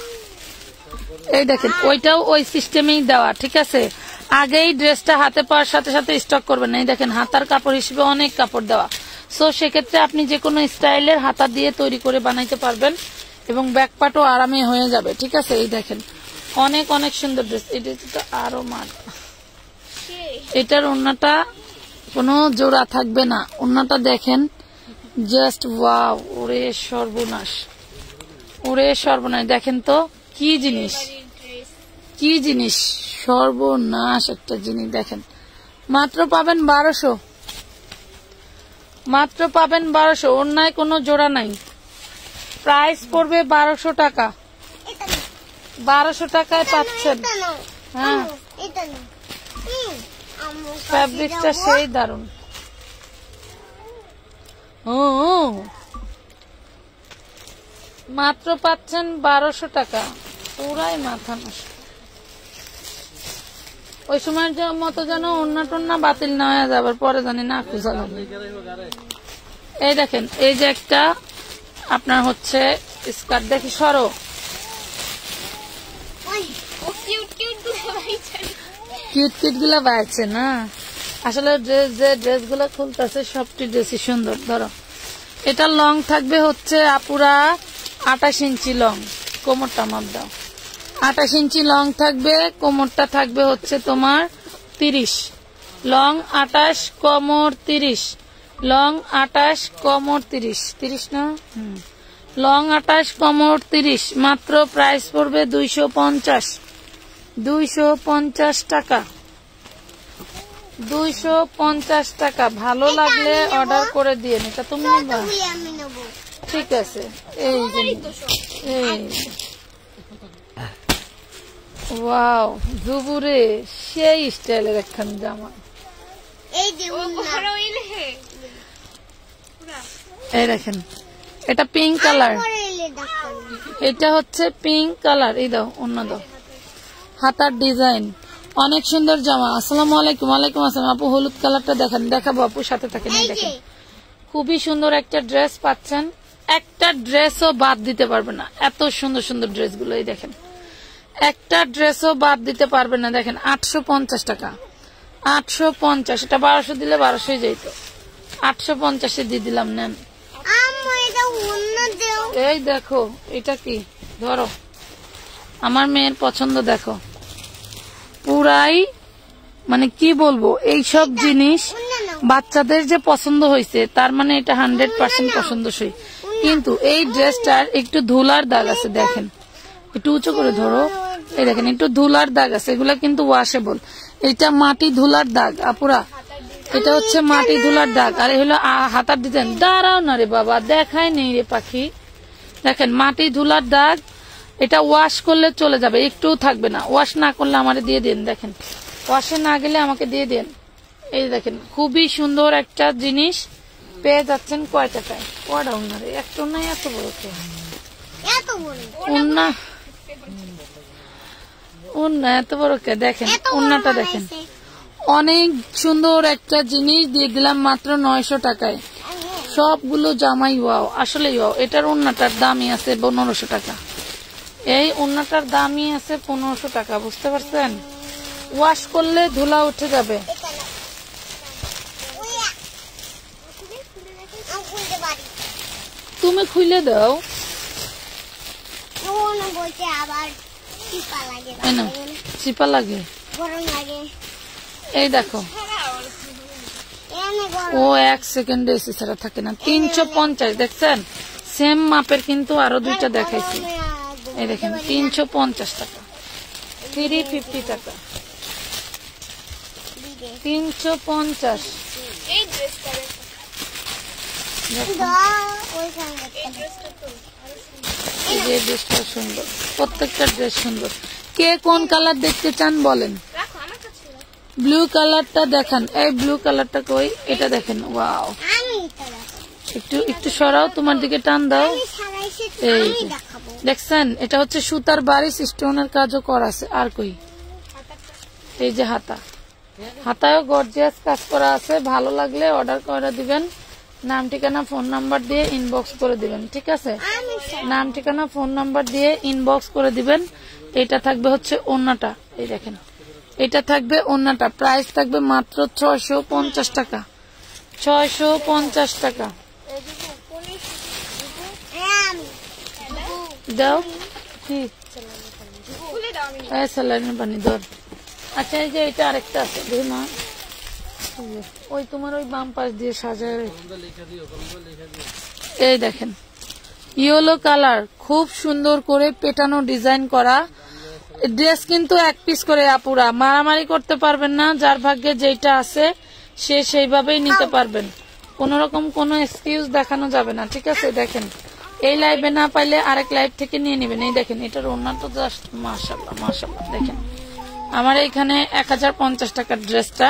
এই দেখেন ওইটাও ওই সিস্টেমেই দেওয়া, ঠিক আছে। আগেই ড্রেসটা হাতে পাওয়ার সাথে সাথে স্টক করবেন না। এই দেখেন হাতার কাপড় হিসেবে অনেক কাপড় দেওয়া। সো সেক্ষেত্রে আপনি যে কোনো স্টাইলের হাতা দিয়ে তৈরি করে বানাইতে পারবেন এবং ব্যাকপার্টও আরামে হয়ে যাবে, ঠিক আছে। এই দেখেন অনেক অনেক সুন্দর ড্রেস। এটা তো আরো মান, এটার ওড়নাটা কোনো জোড়া থাকবে না। ওড়নাটা দেখেন জাস্ট ওয়াও, ওরে সর্বনাশ। ওরে সর্বনাশ, দেখেন তো কি জিনিস, কি জিনিস, সর্বনাশ একটা জিনিস। দেখেন মাত্র পাবেন 1200, মাত্র পাবেন 1200। অন্যায় কোনো জোড়া নাই, প্রাইস পড়বে 1200 টাকা। 1200 টাকায় পাচ্ছেন। হ্যাঁ, ফ্যাব্রিকটা সেই দারুন। ও মাত্র পাচ্ছেন 1200 টাকা, পুরাই মাথা নষ্ট। ওই সময়ের মতো যেন অন্য টন্না বাতিল না হয়ে যাবার পরে জানি না খুঁজা যাবে। এই দেখেন, এই যে একটা আপনার হচ্ছে স্কার্ট, দেখি সরো, কিউট কিউট গুলা বাইছে না। আসলে যে ড্রেস গুলা খুলতেছে সবটি ড্রেসই সুন্দর। ধরো এটা লং থাকবে হচ্ছে আপুরা 28 ইঞ্চি লং, কোমরটা মাপ দাও। 28 ইঞ্চি লং থাকবে, কোমরটা থাকবে হচ্ছে তোমার 30। লং 28, কোমর 30। লং 28, কোমর 30। 30 না? লং 28, কোমর 30। মাত্র প্রাইস পড়বে 250। 250 টাকা, 250 টাকা। ভালো লাগলে অর্ডার করে দিয়ে। এটা তুমি নিবা? ঠিক আছে। এই যে এই ওয়াও, জুবুরে সেই স্টাইলের একখান জামা। এই দেখেন, এটা পিঙ্ক কালার, এটা হচ্ছে পিঙ্ক কালার। এই দাও, অন্য দাও, হাতার ডিজাইন, অনেক সুন্দর জামা। আসসালামু আলাইকুম। ওয়ালাইকুম আসসালাম। আপু হলুদ কালারটা দেখেন, দেখাবো আপু, সাথে থাকেন। এই দেখেন, খুবই সুন্দর একটা ড্রেস পাচ্ছেন, একটা ড্রেসও বাদ দিতে পারবে না। এত সুন্দর সুন্দর ড্রেসগুলো, এই দেখেন, একটা ড্রেসও বাদ দিতে পারবে না। দেখেন 850 টাকা, 850। এটা 1200 দিলে 1200 যাইত, 850 দিয়ে দিলাম। নেন। এই দেখো, এটা কি, ধরো, আমার মেয়ের পছন্দ। দেখো পুরাই, মানে কি বলবো, এইসব জিনিস বাচ্চাদের যে পছন্দ হয়েছে তার মানে এটা 100% পছন্দসই। কিন্তু এই ড্রেসটার একটু ধুলার দাগ আছে, দেখেন, একটু উঁচু করে ধরো। এই দেখেন, একটু ধুলার দাগ আছে, এগুলা কিন্তু ওয়াশেবল। এটা মাটি ধুলার দাগ আপুরা, এটা হচ্ছে মাটি ধুলার দাগ। আর এই হলো হাতার ডিজাইন। দাঁড়াও না রে বাবা, দেখাই নেই রে পাখি। দেখেন মাটি ধুলার দাগ, এটা ওয়াশ করলে চলে যাবে, একটু থাকবে না। ওয়াশ না করলে আমারে দিয়ে দেন। দেখেন, ওয়াশে না গেলে আমাকে দিয়ে দেন। এই দেখেন, খুবই সুন্দর একটা জিনিস পেয়ে যাচ্ছেন। কয় টাকায়? ওটা ওনারে একটা নাই, এত বড় কে ওন্না, ওন্না এত বড় কে? দেখেন ওন্নাটা দেখেন, অনেক সুন্দর একটা জিনিস দিয়ে দিলাম মাত্র 900 টাকায়। সবগুলো জামাই ওয়াও, আসলে ওয়াও। এটার ওন্নাটার দামই আছে 1500 টাকা। এই ওন্নাটার দামই আছে 1500 টাকা, বুঝতে পারছেন? ওয়াশ করলে ধুলা উঠে যাবে। তুমি খুলে দাও। চিপা লাগে, এই দেখো, ও 1 সেকেন্ডে এসি ছাড়া থাকে না। 350, দেখছেন? সেম মাপের কিন্তু আরো দুইটা দেখাইছি। এই দেখেন, 350 টাকা, 350 টাকা, 350। এই ড্রেসটা সুন্দর, প্রত্যেকটা ড্রেস সুন্দর। কে কোন কালার দেখতে চান বলেন? ব্লু কালারটা দেখান। এই ব্লু কালারটা কই? এটা দেখেন, ওয়াও। একটু একটু সরাও, তোমার দিকে টান দাও। এই দেখছেন, এটা হচ্ছে সুতার বারিশ, স্টোনের কাজও করা আছে। আর কই? এই যে হাতা, হাতায়ও গর্জিয়াস কাজ করা আছে। ভালো লাগলে অর্ডার করে দিবেন। নাম ঠিকানা ফোন নাম্বার দিয়ে ইনবক্স করে দিবেন, ঠিক আছে? নাম ঠিকানা ফোন নাম্বার দিয়ে ইনবক্স করে দিবেন। এটা থাকবে হচ্ছে ওন্নাটা, এই দেখেন, এটা থাকবে ওন্নাটা। প্রাইস থাকবে মাত্র 650 টাকা, 650 টাকা। দাও কি স্যালাইনের পানি ধর। আচ্ছা, এই যে এটা আরেকটা আছে, দেখি মা, ওই তোমার ওই বাম পাশ দিয়ে সাজায়। এই দেখেন, ইয়েলো কালার, খুব সুন্দর করে পেটানো ডিজাইন করা ড্রেস, কিন্তু এক পিস করে আপুরা, মারামারি করতে পারবেন না। যার ভাগ্যে যেটা আছে সে সেইভাবেই নিতে পারবেন, কোন রকম কোনো এক্সকিউজ দেখানো যাবে না, ঠিক আছে। দেখেন, এই লাইভে না পাইলে আরেক লাইভ থেকে নিয়ে নেবেন। এই দেখেন, এটার ওড়নাটা জাস্ট মাশাআল্লাহ মাশাআল্লাহ। দেখেন, আমার এখানে 1050 টাকার ড্রেসটা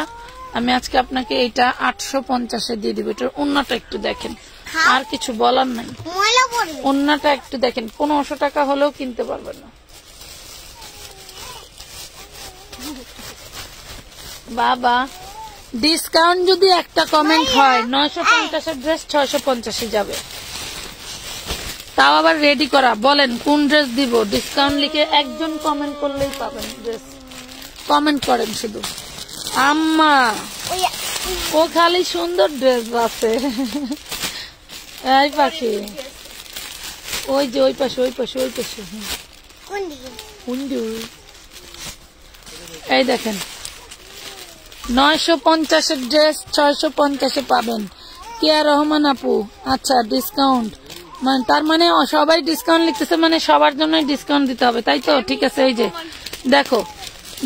আমি আজকে আপনাকে এইটা 850-এ দিয়ে দিব। এটার ওড়নাটা একটু দেখেন, আর কিছু বলার নাই। ওড়নাটা একটু দেখেন, 1500 টাকা হলেও কিনতে পারবেন না। বাবা, ডিসকাউন্ট যদি একটা কমেন্ট হয় 950-এর ড্রেস 650-এ যাবে, তাও আবার রেডি করা। বলেন কোন ড্রেস দিব, ডিসকাউন্ট লিখে একজন কমেন্ট করলেই পাবেন ড্রেস। কমেন্ট করেন শুধু। আম্মা, ও খালি সুন্দর ড্রেস আছে। এই পাখি, ওই যে ওই পাশে ওই পাশে ওই পাশে। এই দেখেন, 950-এর ড্রেস 650-এ পাবেন। কেয়া রহমান আপু, আচ্ছা ডিসকাউন্ট মানে তার মানে সবাই ডিসকাউন্ট লিখতেছে, মানে সবার জন্যই ডিসকাউন্ট দিতে হবে, তাই তো? ঠিক আছে। এই যে দেখো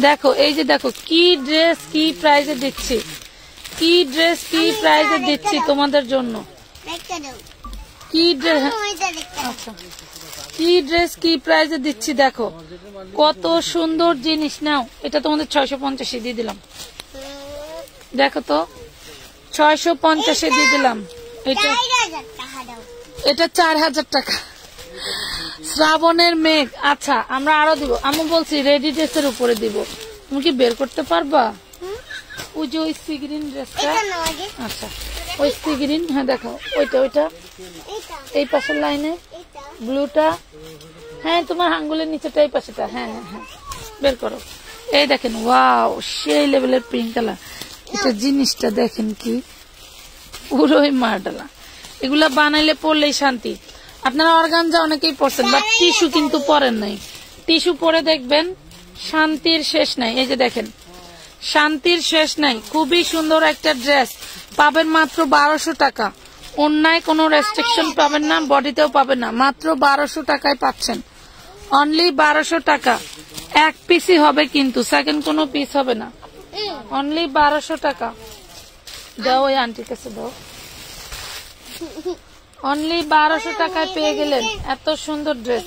দেখো, এই যে দেখো কি ড্রেস কি প্রাইজে দিচ্ছি, কি ড্রেস কি প্রাইজে দিচ্ছি তোমাদের জন্য। কি ড্রেস, আচ্ছা কি ড্রেস কি প্রাইজে দিচ্ছি দেখো, কত সুন্দর জিনিস। নাও, এটা তোমাদের 650-এ দিয়ে দিলাম। দেখো তো, 650-এ দিয়ে দিলাম। এটা 4000 টাকা। শ্রাবণের মেঘ, আচ্ছা আমরা আরো দিব। আমি বলছি রেডি ড্রেসের উপরে দিব, তুমি কি বের করতে পারবা? ওই যে ওই সি গ্রিন ড্রেসটা, আচ্ছা ওই সি গ্রিন, হ্যাঁ দেখো ওইটা ওইটা, এই পাশের লাইনে ব্লুটা, হ্যাঁ তোমার আঙ্গুলের নিচেটা, এই পাশেটা, হ্যাঁ হ্যাঁ হ্যাঁ বের করো। এই দেখেন, ওয়াও সেই লেভেলের পিঙ্ক কালার। এটা জিনিসটা দেখেন কি পুরোই মারডালা। এগুলা বানাইলে পরলেই শান্তি। আপনারা অর্গানজা অনেকেই পরছেন, বাট টিস্যু কিন্তু পরেন নাই। টিস্যু পরে দেখবেন শান্তির শেষ নাই। এই যে দেখেন, শান্তির শেষ নাই। খুবই সুন্দর একটা ড্রেস পাবেন মাত্র 1200 টাকা। অন্যায় কোনো রেস্ট্রিকশন পাবেন না, বডিতেও পাবেন না, মাত্র 1200 টাকায় পাচ্ছেন। অনলি 1200 টাকা। এক পিসই হবে, কিন্তু সেকেন্ড কোনো পিস হবে না। অনলি 1200 টাকা। দাও ওই আন্টির কাছে দাও। অনলি 1200 টাকায় পেয়ে গেলেন এত সুন্দর ড্রেস।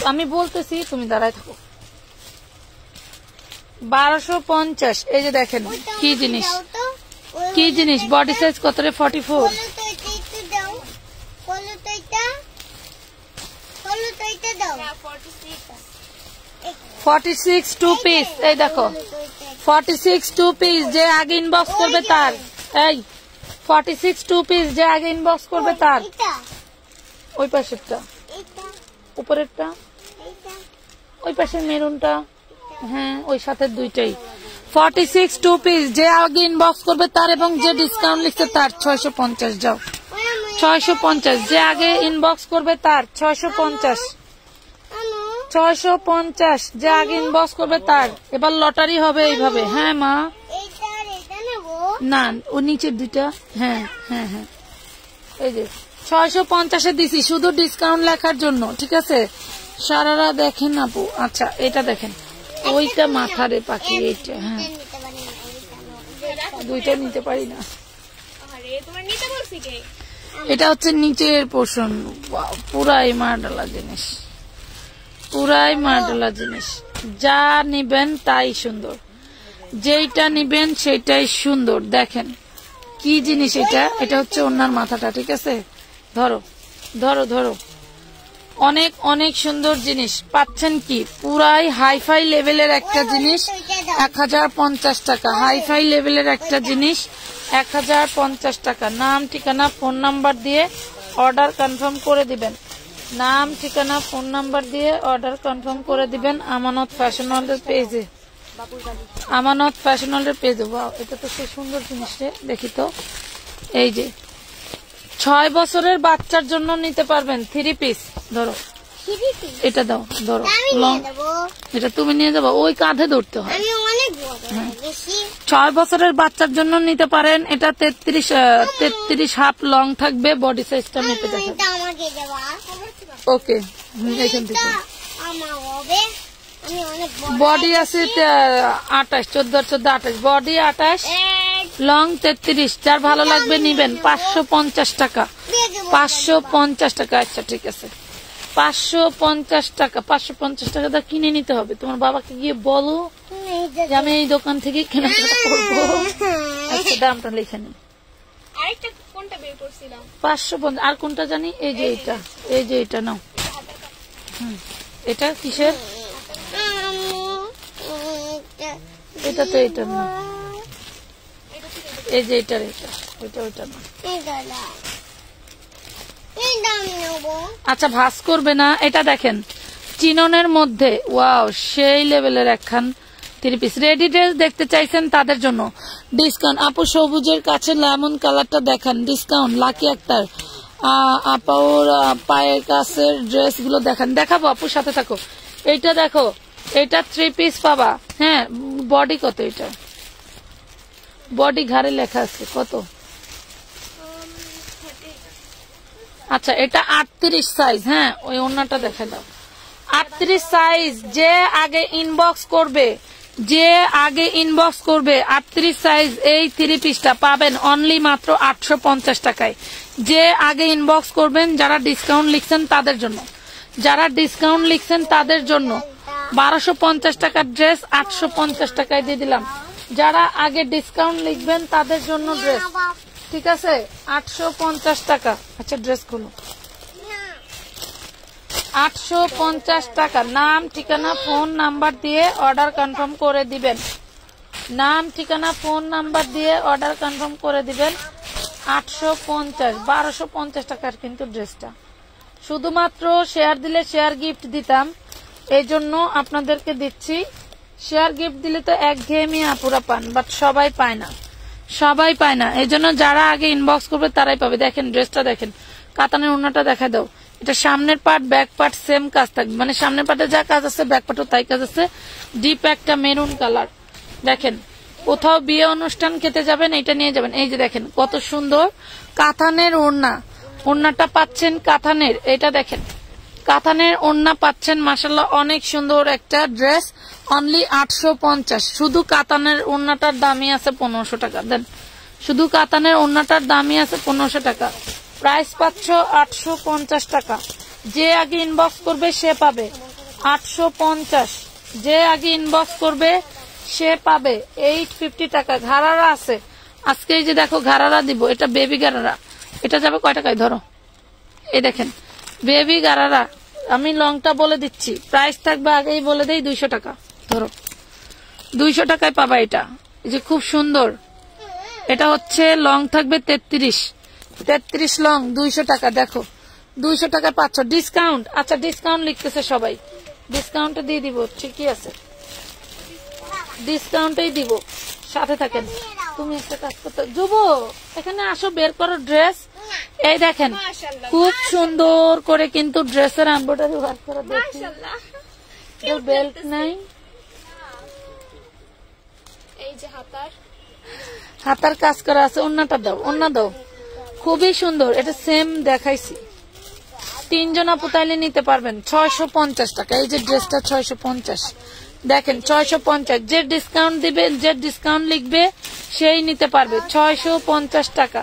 আমি বলতেছি, তুমি দাঁড়ায় থাকো। 1250। এই যে দেখেন কি জিনিস, কি জিনিস। বডি সাইজ কত রে? 44। 46 টু পিস। এই দেখো 46 টু পিস। যে আগে ইনবক্স করবে তার, এই 46 টু পিস যে আগে ইনবক্স করবে তার। ওই পাশেরটা, উপরেরটা, ওই পাশের মেরুনটা, হ্যাঁ ওই সাথে দুইটাই। 46 টু পিস যে আগে ইনবক্স করবে তার, এবং যে ডিসকাউন্ট লিখছে তার 650। যাও 650, যে আগে ইনবক্স করবে তার 650। 650 যে আগে ইনবক্স করবে তার। এবার লটারি হবে এইভাবে। হ্যাঁ মা, না ও নিচের দুইটা, হ্যাঁ হ্যাঁ হ্যাঁ। এই যে 650-এ দিছি শুধু ডিসকাউন্ট লেখার জন্য, ঠিক আছে। সারারা দেখেন আপু। আচ্ছা এটা দেখেন, ওইটা মাথারে পাখি, এইটা হ্যাঁ, দুইটা নিতে পারি না। এটা হচ্ছে নিচের পোর্শন। পুরাই মারডালা জিনিস, পুরাই মারডালা জিনিস। যা নিবেন তাই সুন্দর, যেইটা নিবেন সেটাই সুন্দর। দেখেন কি জিনিস এটা। এটা হচ্ছে ওনার মাথাটা, ঠিক আছে। ধরো ধরো ধরো, অনেক অনেক সুন্দর জিনিস পাচ্ছেন। কি পুরাই হাইফাই লেভেলের একটা জিনিস 1050 টাকা। হাইফাই লেভেলের একটা জিনিস 1050 টাকা। নাম ঠিকানা ফোন নাম্বার দিয়ে অর্ডার কনফার্ম করে দিবেন। নাম ঠিকানা ফোন নাম্বার দিয়ে অর্ডার কনফার্ম করে দিবেন আমানত ফ্যাশন ওয়ার্ল্ডের পেজে। আমানত ফ্যাশন ওয়ার্ল্ডের পেজে। ওয়াও, এটা তো সেই সুন্দর জিনিস রে, দেখি তো। এই যে 6 বছরের বাচ্চার জন্য নিতে পারবেন 3 পিস। ধরো এটা দাও, ধরো আমি লং, নিয়ে দেবো। এটা তুমি নিয়ে যাবো, ওই কাঁধে ধরতে হয়। আমি অনেক বড় বেশি 6 বছরের বাচ্চার জন্য নিতে পারেন। এটা 33 হাফ লং থাকবে, বডি সাইজটা মেপে দেখেন। এটা আমাকে দেবা। ওকে, এখান থেকে আমার হবে। আমি অনেক বড় বডি আছে 28, 14 14 28, বডি 28, লং 33। যার ভালো লাগবে নিবেন। 550 টাকা, দিয়ে দেবো। 550 টাকা। আচ্ছা ঠিক আছে, 550 টাকা। 550 টাকা দা কিনে নিতে হবে। তোমার বাবাকে গিয়ে বলো যে আমি এই দোকান থেকে কেনাকাটা করবো। আচ্ছা দামটা লিখে নিন। আরেকটা কোনটা বের করছিলাম? 550। আর কোনটা জানি? এই যে এটা, এই যে এটা নাও। এটা কিসের? এটা তো এটা না, এই যে এটার এটা, ওইটা ওইটা না। আচ্ছা ভাস করবে না। এটা দেখেন চিননের মধ্যে, ওয়াও সেই লেভেলের একখান 3 পিস রেডি ড্রেস দেখতে চাইছেন তাদের জন্য ডিসকাউন্ট। আপু সবুজের কাছে লেমন কালারটা দেখান, ডিসকাউন্ট। লাকি আক্তার আপার পায়ের কাছের ড্রেস গুলো দেখান। দেখাবো আপুর সাথে থাকো। এইটা দেখো, এটা 3 পিস পাবা। হ্যাঁ, বডি কত? এটা বডি ঘাড়ে লেখা আছে কত? আচ্ছা এটা 38 সাইজ। হ্যাঁ, ওই ওন্নাটা দেখে দাও। 38 সাইজ। যে আগে ইনবক্স করবে, 38 সাইজ এই 3 পিসটা পাবেন অনলি মাত্র 850 টাকায়। যে আগে ইনবক্স করবেন, যারা ডিসকাউন্ট লিখছেন তাদের জন্য, 1250 টাকার ড্রেস 850 টাকায় দিয়ে দিলাম। যারা আগে ডিসকাউন্ট লিখবেন তাদের জন্য ড্রেস, ঠিক আছে, 850 টাকা। আচ্ছা ড্রেস খুলো, 850 টাকা। নাম, ঠিকানা, ফোন নাম্বার দিয়ে অর্ডার কনফার্ম করে দিবেন। নাম, ঠিকানা, ফোন নাম্বার দিয়ে অর্ডার কনফার্ম করে দিবেন। 850, 1250 টাকার কিন্তু ড্রেসটা। শুধুমাত্র শেয়ার দিলে শেয়ার গিফট দিতাম, এই জন্য আপনাদেরকে দিচ্ছি। শেয়ার গিফট দিলে তো একঘেয়েমি আপুরা পান, বাট সবাই পায় না, এই জন্য যারা আগে ইনবক্স করবে তারাই পাবে। দেখেন ড্রেসটা দেখেন, কাতানের ওড়নাটা দেখা দাও। এটা সামনের পার্ট ব্যাক পার্ট সেম কাজ থাকবে, মানে সামনের পার্টে যা কাজ আছে ব্যাক পার্টও তাই কাজ আছে। ডিপ একটা মেরুন কালার। দেখেন কোথাও বিয়ে অনুষ্ঠান খেতে যাবেন, এটা নিয়ে যাবেন। এই যে দেখেন কত সুন্দর কাতানের ওড়না, ওড়নাটা পাচ্ছেন কাতানের। এটা দেখেন কাতানের ওড়না পাচ্ছেন, মাশাআল্লাহ অনেক সুন্দর একটা ড্রেস, অনলি 850। শুধু কাতানের ওড়নাটার দামই আছে 1500 টাকা। দেন শুধু কাতানের ওড়নাটার দামই আছে 1500 টাকা। প্রাইস পাচ্ছ 850 টাকা। যে আগে ইনবক্স করবে সে পাবে 850। যে আগে ইনবক্স করবে সে পাবে 850 টাকা। ঘাড়ারা আছে আজকে, এই যে দেখো ঘাড়ারা দিব। এটা বেবি গারারা, এটা যাবে কয় টাকায় ধরো। এই দেখেন বেবি গারারা, আমি লংটা বলে দিচ্ছি, প্রাইস থাকবে আগেই বলে দেই 200 টাকা। ধরো 200 টাকায় পাবা এটা। এই যে খুব সুন্দর, এটা হচ্ছে লং থাকবে 33 লং, 200 টাকা। দেখো 200 টাকায় পাচ্ছ ডিসকাউন্ট। আচ্ছা ডিসকাউন্ট লিখতেছে সবাই, ডিসকাউন্টে দিয়ে দিব। ঠিকই আছে, ডিসকাউন্টেই দিব, সাথে থাকেন। তুমি একটা কাজ করতে যুব, এখানে আসো, বের করো ড্রেস। এই দেখেন খুব সুন্দর করে কিন্তু ড্রেসের এমব্রয়ডারি ওয়ার্ক করা। দেখি বেল্ট নাই, এই যে হাতার কাজ করা আছে। ওন্নাটা দাও, ওন্না দাও, খুবই সুন্দর। এটা সেম দেখাইছি, 3 জন আপু তাইলে নিতে পারবেন। 650 টাকা এই যে ড্রেসটা, 650। দেখেন 650। যে ডিসকাউন্ট দিবে, যে ডিসকাউন্ট লিখবে সেই নিতে পারবে। 650 টাকা,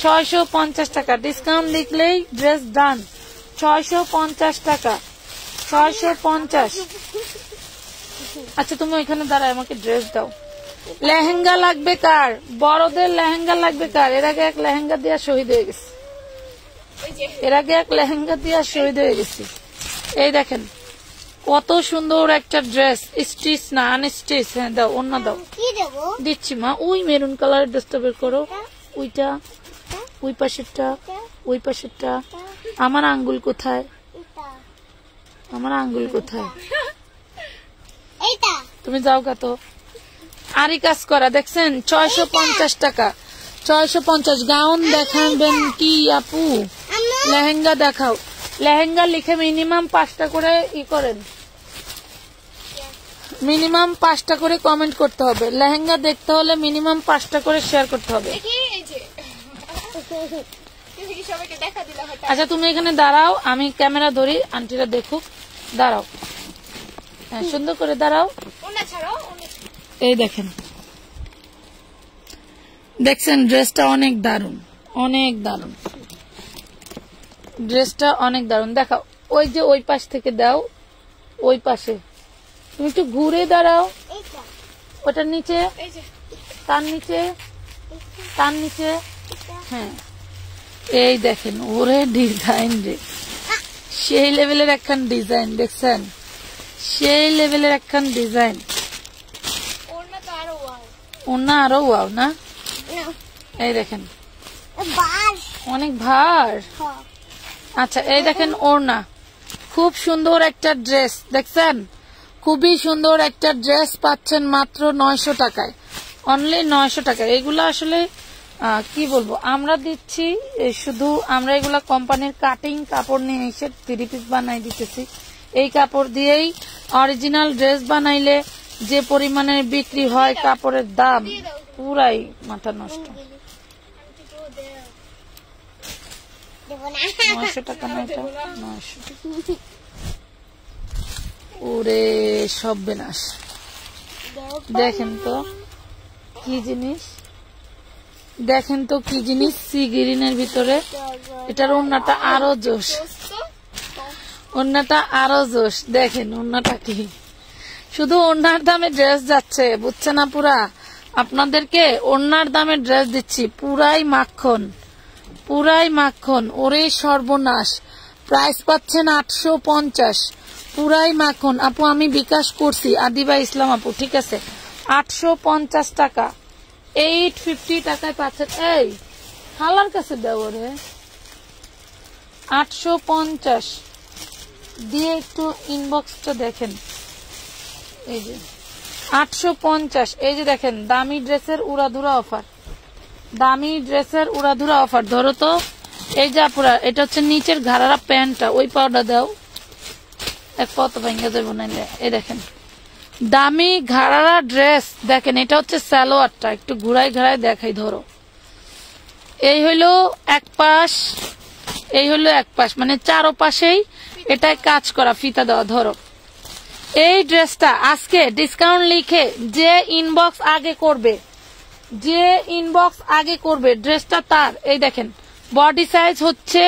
650 টাকা। ডিসকাউন্ট লিখলেই ড্রেস ডান। 650 টাকা, 650। আচ্ছা তুমি ওইখানে দাঁড়ায় আমাকে ড্রেস দাও। লেহেঙ্গা লাগবে কার? বড়দের লেহেঙ্গা লাগবে কার? এর আগে এক লেহেঙ্গা দিয়া শহীদ হয়ে গেছে, এই দেখেন কত সুন্দর একটা ড্রেস, স্টিচ না আনস্টিচ। হ্যাঁ দাও, অন্য দাও, দিচ্ছি মা। ওই মেরুন কালারের ড্রেসটা বের করো, ওইটা, ওই পাশেরটা, ওই পাশেরটা। আমার আঙ্গুল কোথায়? আমার আঙ্গুল কোথায়? তুমি যাও গা তো। আরি কাজ করা দেখছেন, 650 টাকা, 650। গাউন দেখাবেন কি আপু? লেহেঙ্গা দেখাও। লেহেঙ্গা লিখে মিনিমাম 5টা করে করেন, মিনিমাম 5টা করে কমেন্ট করতে হবে। লেহেঙ্গা দেখতে হলে মিনিমাম 5টা করে শেয়ার করতে হবে। আচ্ছা তুমি এখানে দাঁড়াও, আমি ক্যামেরা ধরি, আন্টিরা দেখুক। দাঁড়াও, হ্যাঁ সুন্দর করে দাঁড়াও। এই দেখেন, দেখছেন ড্রেসটা অনেক দারুন, অনেক দারুন, ড্রেসটা অনেক দারুন। দেখাও, ওই যে ওই পাশ থেকে দাও, ওই পাশে তুমি একটু ঘুরে দাঁড়াও। ওটার নিচে, তার নিচে, তার নিচে, হ্যাঁ এই দেখেন, ওরে ডিজাইন রে, সেই লেভেলের একখান ডিজাইন দেখছেন, সেই লেভেলের একখান ডিজাইন। ওনা আরো ওয়াও না, এই দেখেন অনেক ভার। আচ্ছা এই দেখেন ওড়না, খুব সুন্দর একটা ড্রেস দেখছেন, খুবই সুন্দর একটা ড্রেস পাচ্ছেন মাত্র 900 টাকায়, অনলি 900 টাকায়। এগুলা আসলে কি বলবো, আমরা দিচ্ছি শুধু, আমরা এগুলা কোম্পানির কাটিং কাপড় নিয়ে এসে 3 পিস বানাই দিতেছি। এই কাপড় দিয়েই অরিজিনাল ড্রেস বানাইলে যে পরিমাণে বিক্রি হয়, কাপড়ের দাম পুরাই মাথা নষ্ট। 900 টাকা না এটা, 900। ওরে সব বিনাশ। দেখেন তো কি জিনিস, দেখেন তো কি জিনিস, সি গ্রিনের ভিতরে। এটার ওড়নাটা আরো জোশ, ওড়নাটা আরো জোশ। দেখেন ওড়নাটা কি, শুধু ওড়নার দামে ড্রেস যাচ্ছে, বুঝছেন না পুরা। আপনাদেরকে ওড়নার দামে ড্রেস দিচ্ছি, পুরাই মাখন, পুরাই মাখন। ওরে সর্বনাশ, প্রাইস পাচ্ছেন 850, পুরাই মাখন। আপু আমি বিকাশ করছি, আদিবা ইসলাম আপু, ঠিক আছে। 850 টাকা, 850 টাকায় পাচ্ছেন। এই হালার কাছে দেবো রে, 850 দিয়ে একটু ইনবক্সটা দেখেন। এই যে 850, এই যে দেখেন দামি ড্রেসের উড়াধুরা অফার, দামি ড্রেসের উড়াধুরা অফার। ধরো তো, এই যে আপুরা, এটা হচ্ছে নিচের ঘাড়ারা প্যান্টটা, ওই পাউডার দাও, এক কত ভেঙে যাবো নাইলে। এই দেখেন দামি ঘাড়ারা ড্রেস, দেখেন এটা হচ্ছে সালোয়ারটা, একটু ঘুরাই ঘুরাই দেখাই। ধরো এই হইলো এক পাশ, এই হইলো এক পাশ, মানে চারো পাশেই এটাই কাজ করা, ফিতা দেওয়া। ধরো এই ড্রেসটা আজকে ডিসকাউন্ট লিখে যে ইনবক্স আগে করবে, যে ইনবক্স আগে করবে ড্রেসটা তার। এই দেখেন বডি সাইজ হচ্ছে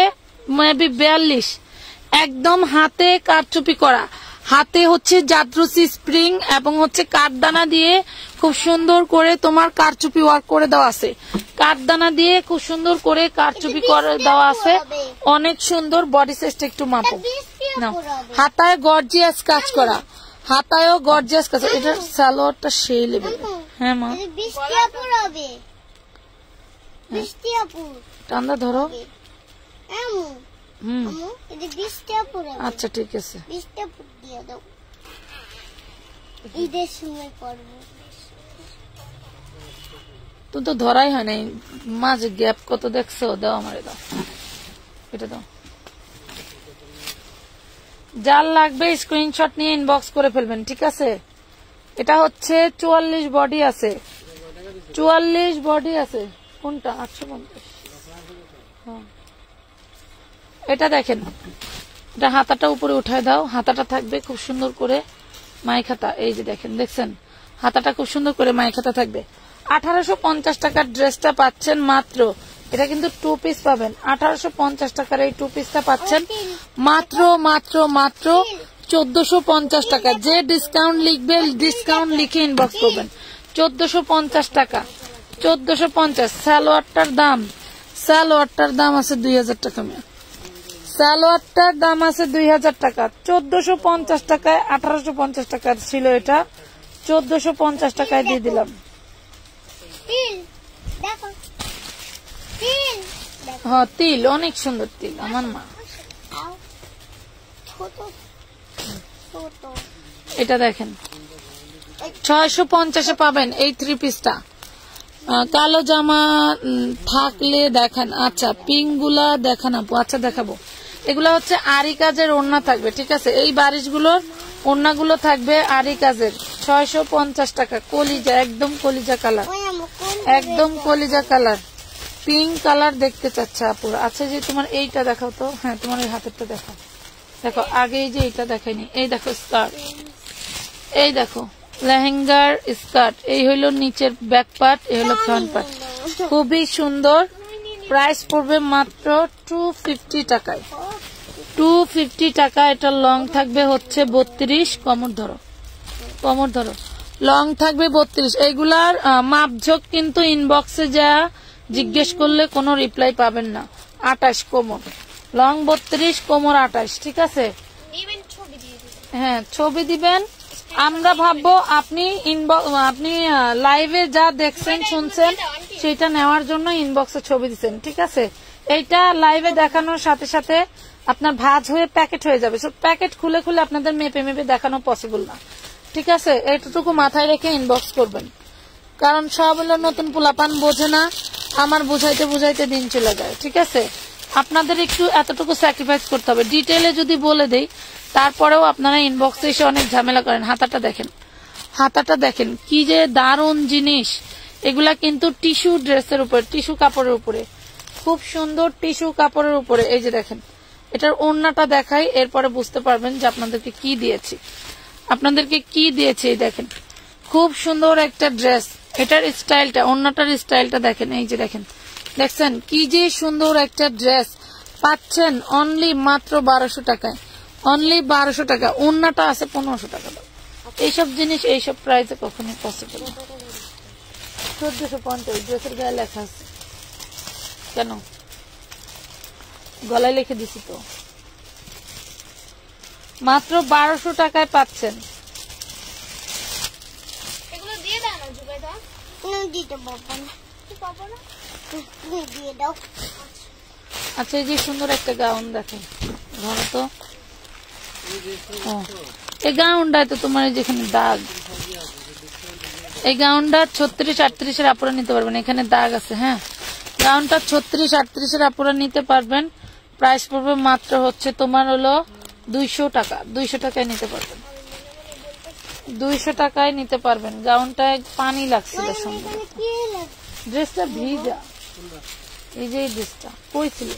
মেবি 42, একদম হাতে কারচুপি করা, হাতে হচ্ছে জাদ্রসি স্প্রিং এবং হচ্ছে কাঠদানা দিয়ে খুব সুন্দর করে তোমার কারচুপি ওয়ার্ক করে দেওয়া আছে, কাঠদানা দিয়ে খুব সুন্দর করে কারচুপি করে দেওয়া আছে, অনেক সুন্দর। বডি সাইজটা একটু মাপো না, হাতায় গর্জিয়াস কাজ করা, হাতায়ও গর্জিয়াস কাজ। এটার সালোয়ারটা সেই লেভেল। হ্যাঁ মা, টান্দা ধরো। আচ্ছা ঠিক আছে, তুমি তো ধরাই হয় নাই, মাঝে গ্যাপ কত দেখছো। দাও আমারে, দাও এটা দাও। যার লাগবে স্ক্রিনশট নিয়ে ইনবক্স করে ফেলবেন, ঠিক আছে। এটা হচ্ছে 44 বডি আছে, 44 বডি আছে। কোনটা? 850। এটা দেখেন, এটা হাতাটা উপরে উঠায় দাও, হাতাটা থাকবে খুব সুন্দর করে মাইক হাতা। এই যে দেখেন, দেখছেন হাতাটা খুব সুন্দর করে মাইক হাতা থাকবে। 1850 টাকার ড্রেসটা পাচ্ছেন মাত্র, এটা কিন্তু 2 পিস পাবেন। 1850 টাকার এই 2 পিসটা পাচ্ছেন মাত্র মাত্র মাত্র 1450 টাকা। যে ডিসকাউন্ট লিখবে, ডিসকাউন্ট লিখে ইনবক্স করবেন। 1450 টাকা, 1450। সালোয়ারটার দাম, সালোয়ারটার দাম আছে 2000 টাকা, সালোয়ারটার দাম আছে 2000 টাকা। 1450 টাকায় 1850 টাকা ছিল, এটা 1450 টাকায় দিয়ে দিলাম। হ্যাঁ তিল, অনেক সুন্দর তিল, আমার মা। এটা দেখেন 650-এ পাবেন এই 3 পিসটা। কালো জামা থাকলে দেখান। আচ্ছা পিঙ্ক গুলা দেখান আপু, আচ্ছা দেখাবো। এগুলা হচ্ছে আরি কাজের ওড়না থাকবে, ঠিক আছে। এই বারিশগুলোর ওড়নাগুলো থাকবে আরি কাজের, 650 টাকা। কলিজা, একদম কলিজা কালার, একদম কলিজা কালার, পিঙ্ক কালার দেখতে চাচ্ছে আপুরা। আচ্ছা যে তোমার এইটা দেখাও তো, হ্যাঁ তোমার এই হাতেরটা দেখাও। দেখো আগে এই যে এইটা দেখাইনি, এই দেখো স্কার্ট, এই দেখো লেহেঙ্গার স্কার্ট, এই হইলো নিচের ব্যাক পার্ট, এই হলো ফ্রন্ট পার্ট, খুবই সুন্দর। প্রাইস পড়বে মাত্র 250 টাকায়, 250 টাকা। এটা লং থাকবে হচ্ছে 32, কমর ধরো, কমর ধরো, লং থাকবে 32। এইগুলার মাপঝোক কিন্তু ইনবক্সে যা জিজ্ঞেস করলে কোনো রিপ্লাই পাবেন না। 28 কোমর, লং 32, কোমর 28, ঠিক আছে। হ্যাঁ ছবি দিবেন। আমরা ভাববো আপনি আপনি লাইভে যা দেখছেন শুনছেন সেটা নেওয়ার জন্য ইনবক্সে ছবি দিচ্ছেন, ঠিক আছে। এইটা লাইভে দেখানোর সাথে সাথে আপনার ভাঁজ হয়ে প্যাকেট হয়ে যাবে, সব প্যাকেট খুলে খুলে আপনাদের মেপে মেপে দেখানো পসিবল না, ঠিক আছে। এইটুকু মাথায় রেখে ইনবক্স করবেন, কারণ সব হলো নতুন পোলাপান, বোঝে না, আমার বুঝাইতে বুঝাইতে দিন চলে যায়, ঠিক আছে। আপনাদের একটু এতটুকু স্যাক্রিফাইস করতে হবে। ডিটেইলে যদি বলে দেই তারপরেও আপনারা ইনবক্সে এসে অনেক ঝামেলা করেন। হাতাটা দেখেন, হাতাটা দেখেন কি যে দারুণ জিনিস। এগুলা কিন্তু টিস্যু ড্রেসের উপরে, টিস্যু কাপড়ের উপরে, খুব সুন্দর টিস্যু কাপড়ের উপরে। এই যে দেখেন, এটার ওড়নাটা দেখাই, এরপরে বুঝতে পারবেন যে আপনাদেরকে কি দিয়েছি, আপনাদেরকে কি দিয়েছি। এই দেখেন খুব সুন্দর একটা ড্রেস, এটার স্টাইলটা, ওড়নাটার স্টাইলটা দেখেন, এই যে দেখেন, দেখছেন কি যে সুন্দর একটা ড্রেস পাচ্ছেন অনলি মাত্র 1200 টাকায়, অনলি 1200 টাকা। ওড়নাটা আছে 1500 টাকা। এইসব জিনিস এইসব প্রাইসে কখনোই পসিবল না। 1450 ড্রেসের গায়ে লেখা আছে, কেন গলায় লিখে দিছি তো। মাত্র 1200 টাকায় পাচ্ছেন। এগুলো দিয়ে দাও না জুবাইদা, দিতে পারবো না, পারবো না, দিয়ে দাও। আচ্ছা এই যে সুন্দর একটা গাউন দেখেন, ধরো তো। এই গাউনটায় তো তোমার যেখানে দাগ, এই গাউনটা 36-38 এর আপুরা নিতে পারবেন, এখানে দাগ আছে। হ্যাঁ গাউনটা 36-38 এর আপুরা নিতে পারবেন। প্রাইস পড়বে মাত্র হচ্ছে তোমার হলো 200 টাকা, 200 টাকায় নিতে পারবেন, 200 টাকায় নিতে পারবেন। গাউনটায় পানি লাগছিল সুন্দর, ড্রেসটা ভিজা। এই যে ড্রেসটা কই ছিল,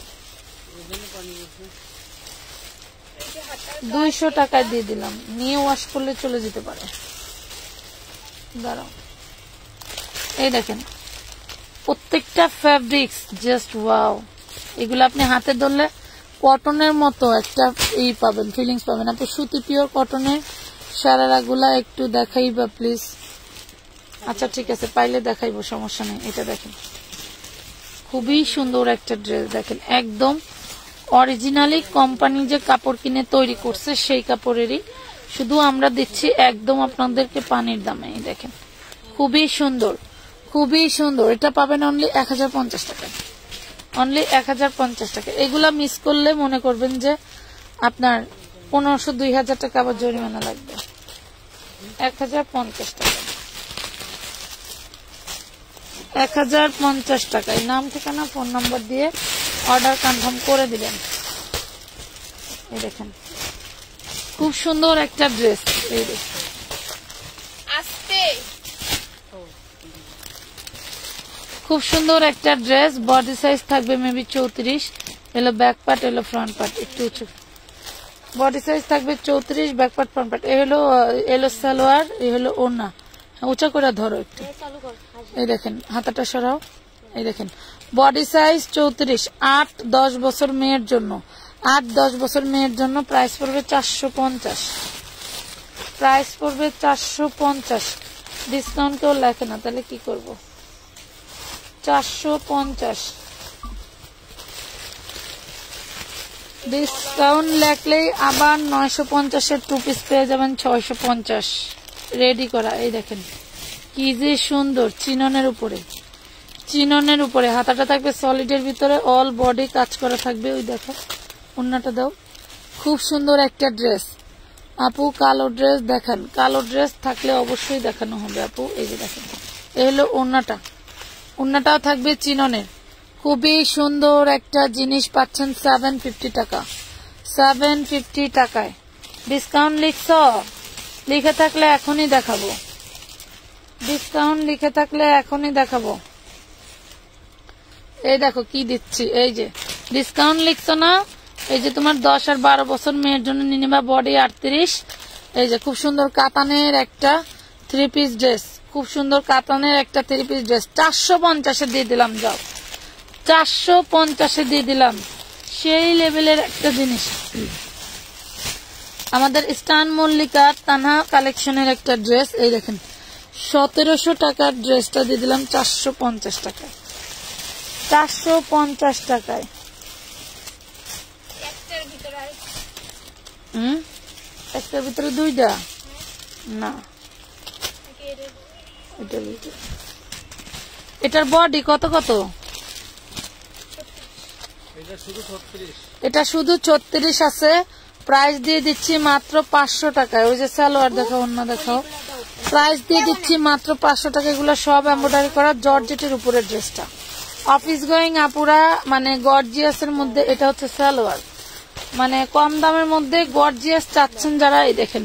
200 টাকায় দিয়ে দিলাম, নিয়ে ওয়াশ করলে চলে যেতে পারে। দাঁড়াও, এই দেখেন প্রত্যেকটা ফ্যাব্রিক্স জাস্ট ওয়াও। এগুলো আপনি হাতে ধরলে কটনের মতো একটা ই পাবেন, ফিলিংস পাবেন। আপনি সুতি পিওর কটনের সারারাগুলা একটু দেখাইবা প্লিজ। আচ্ছা ঠিক আছে, পাইলে দেখাইবো, সমস্যা নেই। এটা দেখেন খুবই সুন্দর একটা ড্রেস, দেখেন একদম অরিজিনালি কোম্পানি যে কাপড় কিনে তৈরি করছে সেই কাপড়েরই, শুধু আমরা দিচ্ছি একদম আপনাদেরকে পানির দামে। এই দেখেন খুবই সুন্দর, খুবই সুন্দর। এটা পাবেন অনলি 1050 টাকা, অনলি 1050 টাকা। এগুলা মিস করলে মনে করবেন যে আপনার 1500-2000 টাকা আবার জরিমানা লাগবে। 1050 টাকা, 1050 টাকায় নাম ঠিকানা ফোন নাম্বার দিয়ে অর্ডার কনফার্ম করে দিবেন। এই দেখেন খুব সুন্দর একটা ড্রেস, এই দেখেন খুব সুন্দর একটা ড্রেস। বডি সাইজ থাকবে মেবি 34, এলো ব্যাক পার্ট, এলো ফ্রন্ট পার্ট, একটু উঁচু। বডি সাইজ থাকবে 34, ব্যাক পার্ট ফ্রন্ট পার্ট। এলো সালোয়ার, এই হলো ওড়না। উঁচা করে ধরো একটু, এই দেখেন হাতাটা সরাও। এই দেখেন বডি সাইজ 34, 8-10 বছর মেয়ের জন্য, 8-10 বছর মেয়ের জন্য। প্রাইস পড়বে 450, প্রাইস পড়বে 450। ডিসকাউন্ট কেউ লেখে না, তাহলে কি করব? 450 ডিসকাউন্ট লেখলেই আবার 950-এর 2 পিস পেয়ে যাবেন 650 রেডি করা। এই দেখেন কি যে সুন্দর, চিননের উপরে, চিননের উপরে। হাতাটা থাকবে সলিডের ভিতরে, অল বডি কাজ করা থাকবে। ওই দেখো ওড়নাটা দাও, খুব সুন্দর একটা ড্রেস। আপু কালো ড্রেস দেখেন, কালো ড্রেস থাকলে অবশ্যই দেখানো হবে আপু। এই যে দেখেন এই হলো ওড়নাটা, ওড়নাটাও থাকবে চিননের। খুবই সুন্দর একটা জিনিস পাচ্ছেন 750 টাকা, 750 টাকায়। ডিসকাউন্ট লিখছ? লিখে থাকলে এখনই দেখাবো, ডিসকাউন্ট লিখে থাকলে এখনই দেখাবো। এই দেখো কি দিচ্ছি, এই যে ডিসকাউন্ট লিখছো না, এই যে তোমার 10 আর 12 বছর মেয়ের জন্য নিয়ে নিবা। বডি 38, এই যে খুব সুন্দর কাতানের একটা 3 পিস ড্রেস, খুব সুন্দর কাতানের একটা 3 পিস ড্রেস 450 দিয়ে দিলাম। যাও 450 দিয়ে দিলাম, সেই লেভেলের একটা জিনিস। আমাদের স্টান মল্লিকা তানহা কালেকশনের একটা ড্রেস, এই দেখেন 1700 টাকার ড্রেসটা দিয়ে দিলাম 450 টাকায়। 450 টাকায়। একটার ভিতরে দুইটা না, এটার বডি কত কত? এটা শুধু 36 আছে। প্রাইস দিয়ে দিচ্ছি মাত্র 500 টাকায়। ওই যে সালোয়ার দেখাও, অন্য দেখাও, প্রাইস দিয়ে দিচ্ছি মাত্র 500 টাকা। এগুলো সব এমব্রয়ডারি করা জর্জেটের উপরের ড্রেসটা। অফিস গোয়িং আপুরা মানে গর্জিয়াস এর মধ্যে, এটা হচ্ছে সালোয়ার, মানে কম দামের মধ্যে গর্জিয়াস চাচ্ছেন যারা, এই দেখেন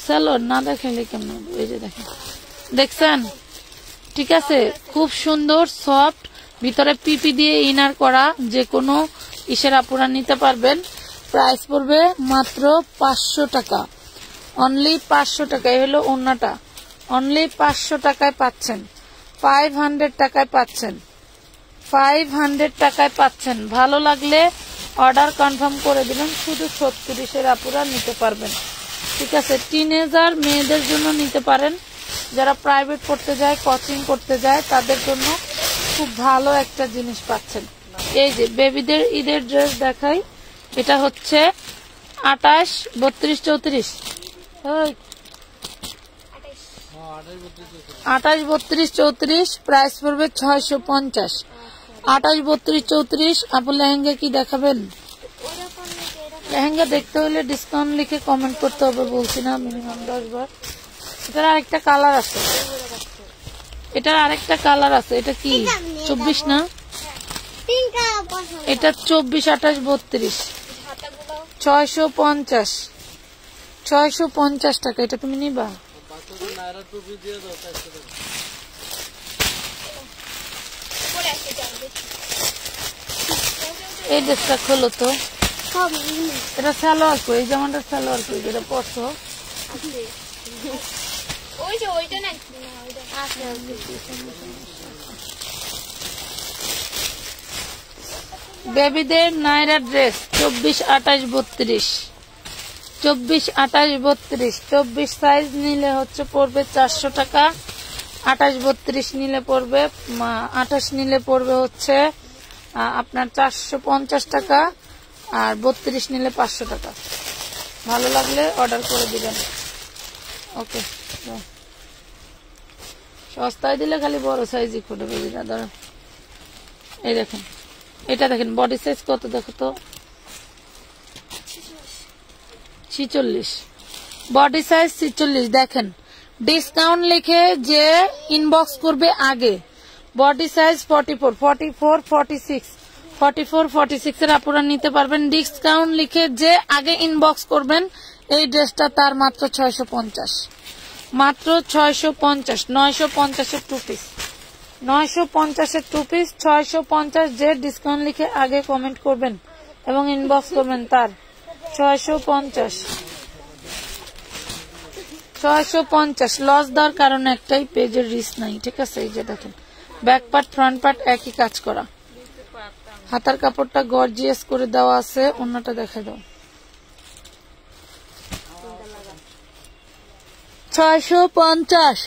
সালোয়ার না দেখাইলে কেমন, এই যে দেখেন, দেখছেন? ঠিক আছে, খুব সুন্দর সফট, ভিতরে পিপি দিয়ে ইনার করা, যে কোনো ইসের আপুরা নিতে পারবেন। প্রাইস পড়বে মাত্র 500 টাকা, অনলি 500 টাকা। এই হলো ওন্নাটা, অনলি 500 টাকায় পাচ্ছেন, 500 টাকায় পাচ্ছেন, 500 টাকায় পাচ্ছেন। ভালো লাগলে অর্ডার কনফার্ম করে দিবেন। শুধু 36-এর আপুরা নিতে পারবেন। ঠিক আছে, টিনেজার মেয়েদের জন্য নিতে পারেন, যারা প্রাইভেট পড়তে যায়, কোচিং করতে যায়, তাদের জন্য খুব ভালো একটা জিনিস পাচ্ছেন। এই যে বেবিদের ঈদের ড্রেস দেখাই, এটা হচ্ছে 28, 32, 34, 28, 32, 34। প্রাইস পড়বে 650। 28, 32, 34। আপু লেহেঙ্গা কি দেখাবেন? লেহেঙ্গা দেখতে হলে ডিসকাউন্ট লিখে কমেন্ট করতে হবে, বলছি না মিনিমাম 10 বার। এটার আরেকটা কালার আছে, এটার আরেকটা কালার আছে। এটা কি 24 না? এটা 24, 28, 32, 650, 650 টাকা। এটা তুমি নিবা? এই ড্রেসটা খোলো তো, এটা সালোয়ার কই, এই জামাটা সালোয়ার কই, যেটা পরছো। বেবিদের নাইরা ড্রেস 24, 28, 32, 24, 28, 32। 24 সাইজ নিলে হচ্ছে পড়বে 400 টাকা, 28, 32 নিলে পড়বে, 28 নিলে পড়বে হচ্ছে আপনার 450 টাকা, আর 32 নিলে 500 টাকা। ভালো লাগলে অর্ডার করে দিবেন। ওকে, সস্তায় দিলে খালি বড় সাইজই খুলে বেবিরা। ধরো এই দেখেন, এটা দেখেন বডি সাইজ কত, দেখো তো 46, বডি সাইজ 46। দেখেন ডিসকাউন্ট লিখে যে ইনবক্স করবে আগে, বডি সাইজ 44, 44, 46, 44, 46 এর আপুরা নিতে পারবেন। ডিসকাউন্ট লিখে যে আগে ইনবক্স করবেন এই ড্রেসটা তার মাত্র 650, মাত্র 650, 950 এর 2 পিস, 950 এর 2 পিস, 650। যে ডিসকাউন্ট লিখে আগে কমেন্ট করবেন এবং ইনবক্স করবেন তার 650, 650। লস দেওয়ার কারণে একটাই, পেজের রিস্ক নাই। ঠিক আছে, এই যে দেখেন ব্যাক পার্ট ফ্রন্ট পার্ট একই কাজ করা, হাতার কাপড়টা গর্জিয়াস করে দেওয়া আছে। অন্যটা দেখে দাও, 650,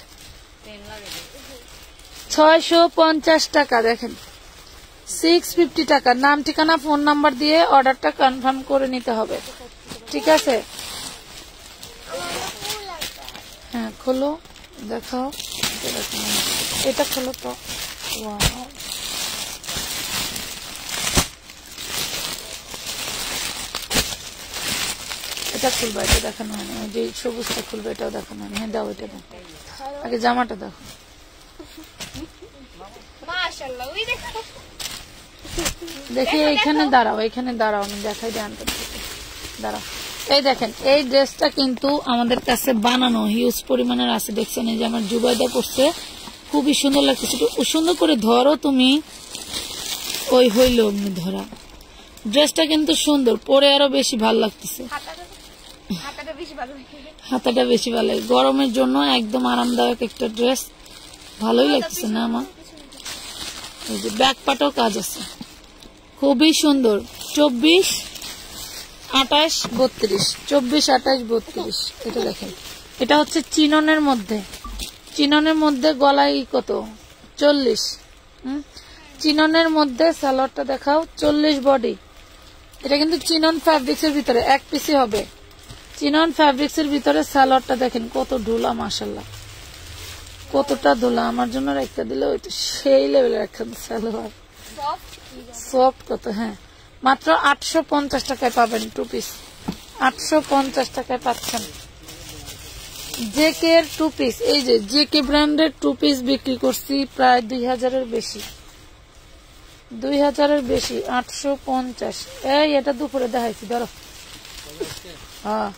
650 টাকা। দেখেন 650 টাকা। নাম ঠিকানা ফোন নাম্বার দিয়ে অর্ডারটা কনফার্ম করে নিতে হবে। ঠিক আছে, হ্যাঁ খোলো, দেখাও, এটা খোলো তো। ওয়াও, এটা খুলবা, এটা দেখানো হয়নি। যে সবুজটা খুলবে, এটাও দেখানো হয়নি। হ্যাঁ দাও, এটা দাও, আগে জামাটা দেখো। দেখি এইখানে দাঁড়াও, এইখানে দাঁড়াও, আমি দেখাই দিই আনতে। দাঁড়া, এই দেখেন এই ড্রেসটা কিন্তু আমাদের কাছে বানানো হিউজ পরিমাণের আছে, দেখছেন? এই যে আমার জুবাইদা করছে, খুবই সুন্দর লাগতেছে। একটু সুন্দর করে ধরো তুমি, ওই হইল অমনি ধরা। ড্রেসটা কিন্তু সুন্দর, পরে আরো বেশি ভালো লাগতেছে, হাতাটা বেশি ভালো লাগে। গরমের জন্য একদম আরামদায়ক একটা ড্রেস, ভালোই লাগতেছে না আমার? এই যে ব্যাক পাটেও কাজ আছে, খুবই সুন্দর। 24, 28, 32, 24, 28, 32। এটা দেখেন, এটা হচ্ছে চিননের মধ্যে, চিননের মধ্যে গলায় কত 40। চিননের মধ্যে সালোয়ারটা দেখাও, 40 বডি। এটা কিন্তু চিনন ফ্যাব্রিক্স এর ভিতরে, এক পিসি হবে। চিনন ফ্যাব্রিক্স এর ভিতরে সালোয়ারটা দেখেন কত ঢোলা, মাশাআল্লাহ কতটা ঢোলা। আমার জন্য একটা দিলে ওই তো সেই লেভেলের একটা সালোয়ার, সফট কত। হ্যাঁ, মাত্র 850 টাকায় পাবেন 2 পিস, 850 টাকায় পাচ্ছেন। জেকে এর 2 পিস, এই যে জেকে ব্র্যান্ডের 2 পিস বিক্রি করছি প্রায় 2000-এর বেশি, 2000-এর বেশি। 850। এই এটা দুপুরে দেখাইছি, ধরো। হ্যাঁ,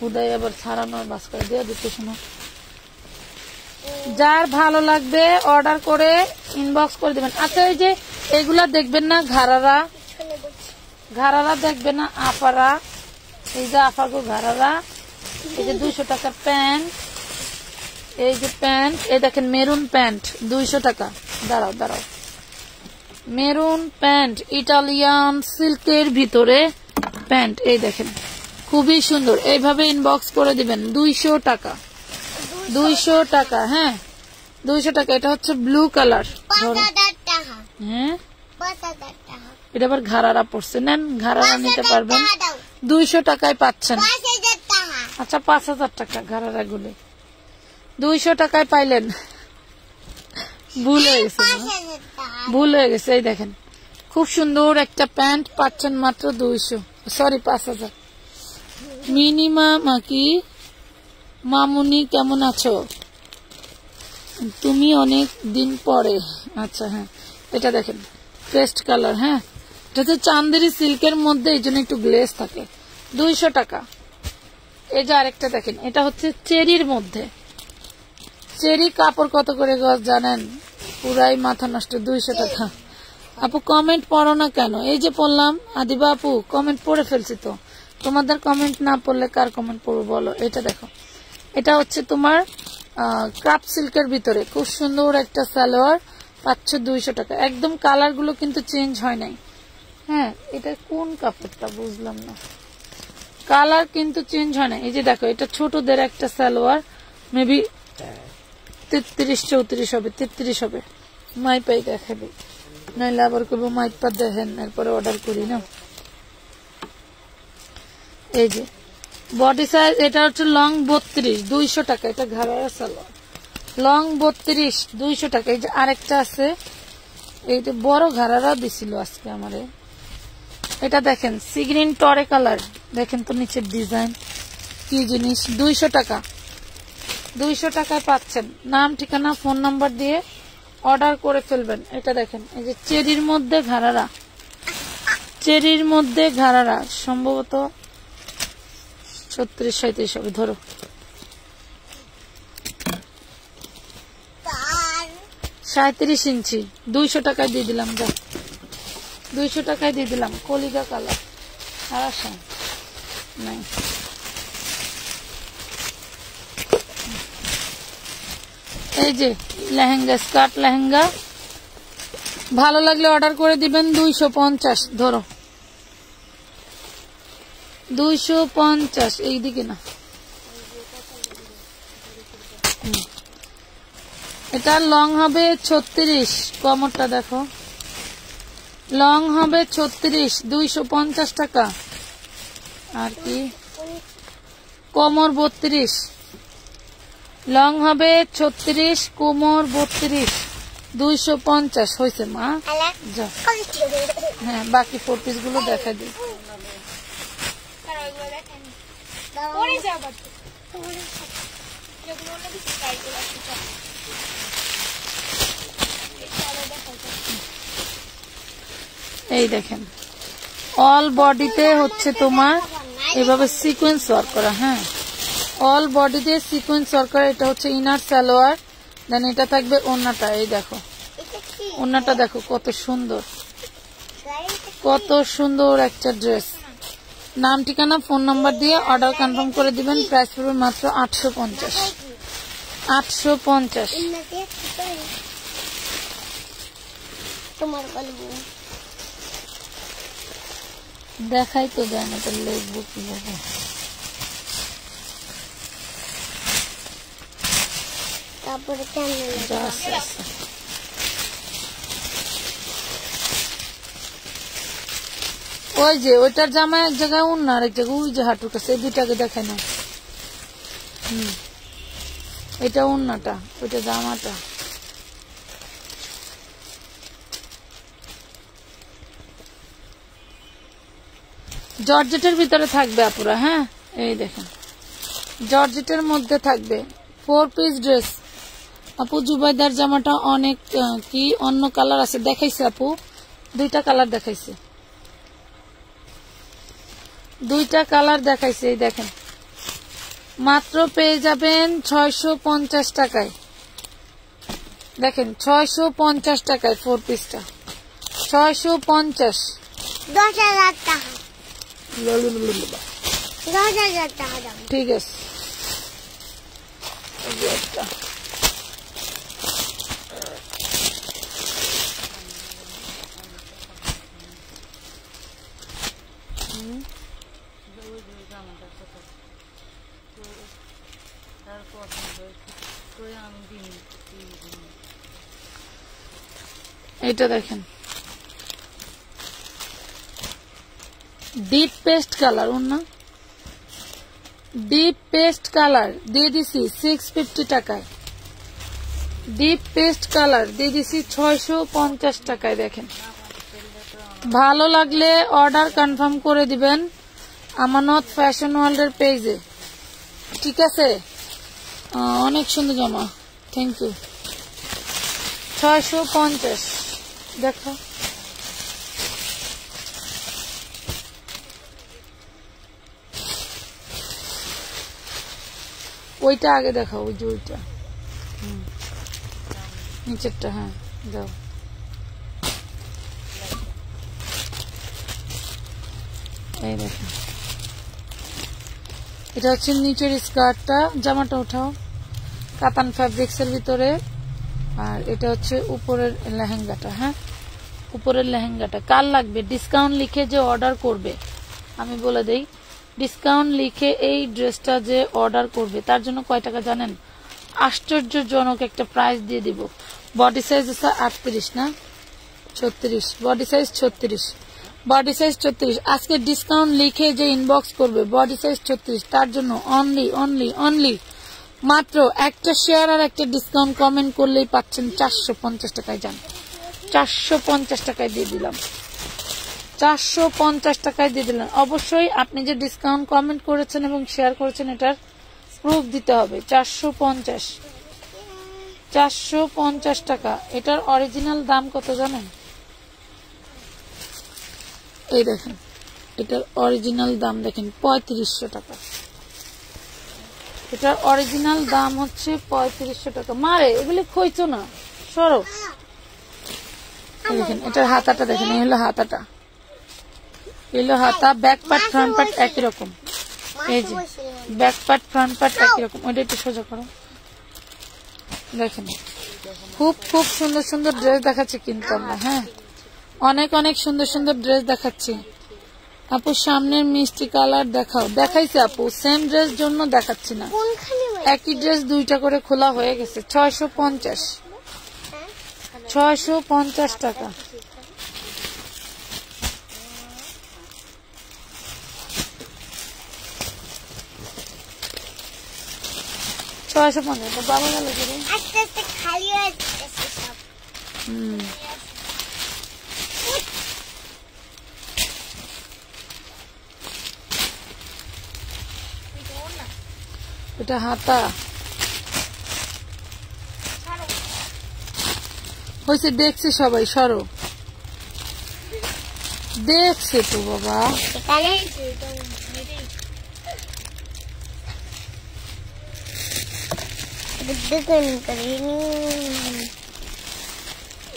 উদয় আবার ছাড়ানোর বাস করে দিয়ে দিতে। শোনো, যার ভালো লাগবে অর্ডার করে ইনবক্স করে দিবেন। আচ্ছা, এই যে এগুলা দেখবেন না ঘাড়ারা, ঘাড়ারা দেখবেন না আপারা, এই যে আপাগো ঘাড়ারা। এই যে 200 টাকার প্যান্ট, এই যে প্যান্ট, এই দেখেন মেরুন প্যান্ট 200 টাকা। দাঁড়াও দাঁড়াও, মেরুন প্যান্ট, ইটালিয়ান সিল্কের ভিতরে প্যান্ট, এই দেখেন খুবই সুন্দর। এইভাবে ইনবক্স করে দিবেন, 200 টাকা, 200 টাকা। হ্যাঁ, 200 টাকা। এটা হচ্ছে ব্লু কালার। হ্যাঁ, এটা আবার ঘাড়ারা পড়ছে, নেন ঘাড়ারা নিতে পারবেন, 200 টাকায় পাচ্ছেন। আচ্ছা, 5000 টাকা ঘাড়ারা গুলি 200 টাকায় পাইলেন। ভুল হয়ে গেছে, ভুল হয়ে গেছে। এই দেখেন খুব সুন্দর একটা প্যান্ট পাচ্ছেন মাত্র 200, সরি 5000। মিনিমাম কি মামুনি কেমন আছো তুমি? অনেক দিন পরে। আচ্ছা, হ্যাঁ, এটা দেখেন পেস্ট কালার। হ্যাঁ, এটা হচ্ছে চান্দেরি সিল্কের মধ্যে, এই জন্য একটু গ্লেজ থাকে। 200 টাকা। এই যে আরেকটা দেখেন, এটা হচ্ছে চেরির মধ্যে। চেরি কাপড় কত করে গজ জানেন? পুরাই মাথা নষ্ট, 200 টাকা। আপু কমেন্ট পড়ো না কেন? এই যে পড়লাম আদিবা আপু, কমেন্ট পড়ে ফেলছি তো। তোমাদের কমেন্ট না পড়লে কার কমেন্ট পড়বো বলো? এটা দেখো, এটা হচ্ছে তোমার ক্রাফট সিল্কের ভিতরে খুব সুন্দর একটা সালোয়ার, পাচ্ছ 200 টাকা। একদম কালার গুলো কিন্তু চেঞ্জ হয় নাই। হ্যাঁ, এটা কোন কাপড়টা বুঝলাম না, কালার কিন্তু চেঞ্জ হয় না। এই যে দেখো, এটা ছোটদের একটা সালোয়ার, মেবি 33-34 হবে, 33 হবে। মাইপাই দেখাবে, নাইলে আবার করবো মাইপা দেখেন, এরপরে অর্ডার করি না। এই যে বডি সাইজ, এটা হচ্ছে লং 32, 200 টাকা। এটা ঘাড়ারা সালোয়ার, লং 32, 200 টাকা। এই যে আরেকটা আছে, এইটা বড় ঘাড়ারা দিছিল আজকে আমারে। এটা দেখেন সিগ্রিন টরে কালার, দেখেন তো নিচের ডিজাইন কি জিনিস। 200 টাকা, 200 টাকায় পাচ্ছেন। নাম ঠিকানা ফোন নাম্বার দিয়ে অর্ডার করে ফেলবেন। এটা দেখেন, এই যে চেরির মধ্যে ঘাড়ারা, চেরির মধ্যে ঘাড়ারা, সম্ভবত 36-37 হবে, ধরো। 37 ইঞ্চি, 200 টাকায় দিয়ে দিলাম। যা, 200 টাকায় দিয়ে দিলাম। কলিগা কালার, আর আসা নাই। এই যে লেহেঙ্গা, স্কার্ট লেহেঙ্গা, ভালো লাগলে অর্ডার করে দিবেন। 250, ধরো 250। এইদিকে না, এটা লং হবে 36, কমরটা দেখো, লং হবে 36, 250 টাকা। আর কি কোমর 32, লং হবে 36, কোমর 32, 250 হয়েছে মা। যা, হ্যাঁ, বাকি 4 পিস গুলো দেখা দিই। এই দেখেন অল বডিতে হচ্ছে তোমার এভাবে সিকোয়েন্স ওয়ার্ক করা। হ্যাঁ, অল বডিতে সিকোয়েন্স ওয়ার্ক করা। এটা হচ্ছে ইনার সালোয়ার, দেন এটা থাকবে ওড়নাটা। এই দেখো ওড়নাটা দেখো কত সুন্দর, কত সুন্দর একটা ড্রেস। নাম ঠিকানা ফোন নাম্বার দিয়ে অর্ডার কনফার্ম করে দিবেন। প্রাইস পড়বে মাত্র 850। 850। তোমার বলবো দেখাই তো দেয় না, তো লিখবো কিভাবে। তারপরে কেমন যা আছে আছে। ওই যে ওইটার জামা এক জায়গায় ওড়না আরেক জায়গায়, ওই যে হাঁটুর কাছে, এই দুইটাকে দেখায় না। এটা ওড়নাটা, ওইটা জামাটা। জর্জেটের ভিতরে থাকবে আপুরা। হ্যাঁ, এই দেখেন জর্জেটের মধ্যে থাকবে 4 পিস ড্রেস। আপু জুবাইদার জামাটা অনেক কি অন্য কালার আছে, দেখাইছে আপু, 2টা কালার দেখাইছে, 2টা কালার দেখাইছে। এই দেখেন মাত্র পেয়ে যাবেন 650 টাকায়। দেখেন 650 টাকায় 4 পিসটা, 650। 10,000 টাকা, 10,000 টাকা দাম। ঠিক আছে। এই যে একটা। এটা দেখেন ডিপ পেস্ট কালার, ওনা ডিপ পেস্ট কালার দিয়ে দিছি 650 টাকায়। ডিপ পেস্ট কালার দিয়ে দিছি 650 টাকায়। দেখেন ভালো লাগলে অর্ডার কনফার্ম করে দিবেন আমানত ফ্যাশন ওয়ার্ল্ডের পেজে। ঠিক আছে, অনেক সুন্দর জামা, থ্যাংক ইউ। 650 দেখো। ওইটা আগে দেখাও, ওই যে ওইটা নিচেরটা। হ্যাঁ দাও। এই দেখেন এটা হচ্ছে নিচের স্কার্টটা, জামাটা উঠাও, কাতান ফ্যাব্রিক্সের ভিতরে। আর এটা হচ্ছে উপরের লেহেঙ্গাটা। হ্যাঁ, উপরের লেহেঙ্গাটা কার লাগবে ডিসকাউন্ট লিখে যে অর্ডার করবে, আমি বলে দেই, ডিসকাউন্ট লিখে এই ড্রেসটা যে অর্ডার করবে তার জন্য কয় টাকা জানেন? আশ্চর্যজনক একটা প্রাইস দিয়ে দিব। বডি সাইজ আছে 38 না 36, বডি সাইজ 36, বডি সাইজ 36। আজকে ডিসকাউন্ট লিখে যে ইনবক্স করবে বডি সাইজ 36, তার জন্য অনলি অনলি অনলি মাত্র একটা শেয়ার আর একটা ডিসকাউন্ট কমেন্ট করলেই পাচ্ছেন 450 টাকায়। যান 450 টাকায় দিয়ে দিলাম, 450 টাকায় দিয়ে দিলাম। অবশ্যই আপনি যে ডিসকাউন্ট কমেন্ট করেছেন এবং শেয়ার করেছেন এটার প্রুফ দিতে হবে। 450, 450 টাকা। এটার অরিজিনাল দাম কত জানেন? এই দেখেন এটার অরিজিনাল দাম দেখেন 3500 টাকা। এটার অরিজিনাল দাম হচ্ছে 3500 টাকা। মারে এগুলি খইছো না, সরো। দেখেন এটার হাতাটা দেখেন, এই হলো হাতাটা, এলো হাতা। ব্যাক পার্ট ফ্রন্ট পার্ট একই রকম। এই যে ব্যাক পার্ট ফ্রন্ট পার্ট একই রকম। ওইটা একটু সোজা করো। দেখেন খুব খুব সুন্দর সুন্দর ড্রেস দেখাচ্ছি কিন্তু আমরা। হ্যাঁ, অনেক অনেক সুন্দর সুন্দর ড্রেস দেখাচ্ছি। আপু সামনের মিষ্টি কালার দেখাও। দেখাইছে আপু, সেম ড্রেস জন্য দেখাচ্ছি না, একই ড্রেস 2টা করে খোলা হয়ে গেছে। 650, 650 টাকা। বাবা গেল আস্তে আস্তে খালি হয়ে যাচ্ছে সব। এটা হাতা হয়েছে, দেখছি সবাই। সরো দেখছে তো বাবা। এখানে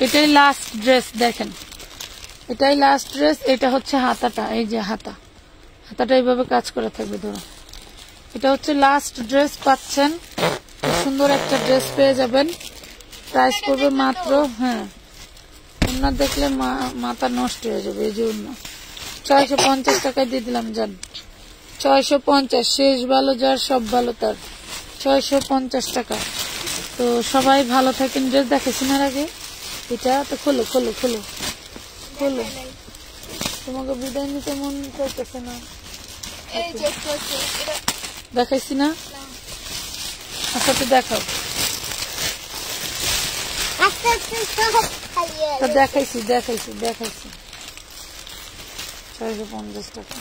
এটাই লাস্ট ড্রেস, দেখেন এটাই লাস্ট ড্রেস। এটা হচ্ছে হাতাটা, এই যে হাতাটা এইভাবে কাজ করা থাকবে ধরো। এটা হচ্ছে লাস্ট ড্রেস পাচ্ছেন, সুন্দর একটা ড্রেস পেয়ে যাবেন। প্রাইস পড়বে মাত্র, হ্যাঁ ওনা দেখলে মাথা নষ্ট হয়ে যাবে। এই যে ওনা 650 টাকায় দিয়ে দিলাম জান, 650। শেষ ভালো যার সব ভালো তার, 650 টাকা। তো সবাই ভালো থাকেন। ড্রেস দেখেছি না আগে, এটা তো খোলো খোলো খোলো খোলো। তোমাকে বিদায় নিতে মন চাইতেছে না, দেখাইছি না? আচ্ছা তো দেখাও। দেখাইছি 650 টাকা।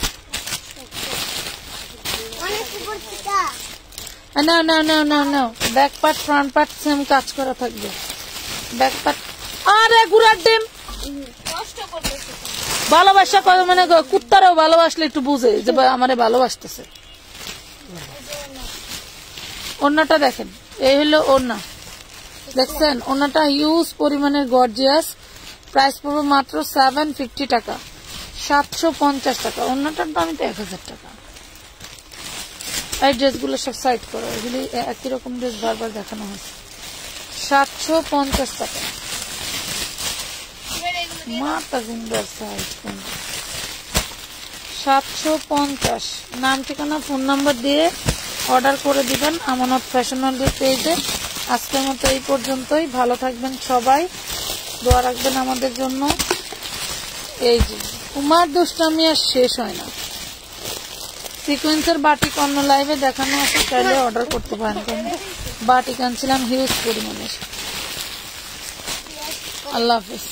না না না না না, back part front part same কাজ করা থাকবে। ব্যাক পার্ট, আরে গুড়ার ডিম ভালোবাসা কত, মানে কুত্তারাও ভালোবাসলে একটু বুঝে যে আমারে ভালোবাসতেছে। ওড়নাটা দেখেন, এই হলো ওড়না, দেখছেন ওড়নাটা হিউজ পরিমাণের গর্জিয়াস। প্রাইস পড়বে মাত্র 750 টাকা, 750 টাকা। ওড়নাটার দামই তো 1000 টাকা। এই ড্রেসগুলো সব সাইড করো, এগুলি একই রকম ড্রেস বারবার দেখানো হয়েছে। 750 টাকা মাথা গুন্ডার সাইজ 750। নাম ঠিকানা ফোন নাম্বার দিয়ে অর্ডার করে দিবেন আমানত ফ্যাশন ওয়ার্ল্ডের পেজে। আজকের মতো এই পর্যন্তই, ভালো থাকবেন সবাই, দোয়া রাখবেন আমাদের জন্য। এই যে তোমার দুষ্টামি আর শেষ হয় না। সিকোয়েন্সের বাটিক অন্য লাইভে দেখানো আছে, চাইলে অর্ডার করতে পারেন। বাটিক আনছিলাম হিউজ পরিমাণে। আল্লাহ হাফেজ।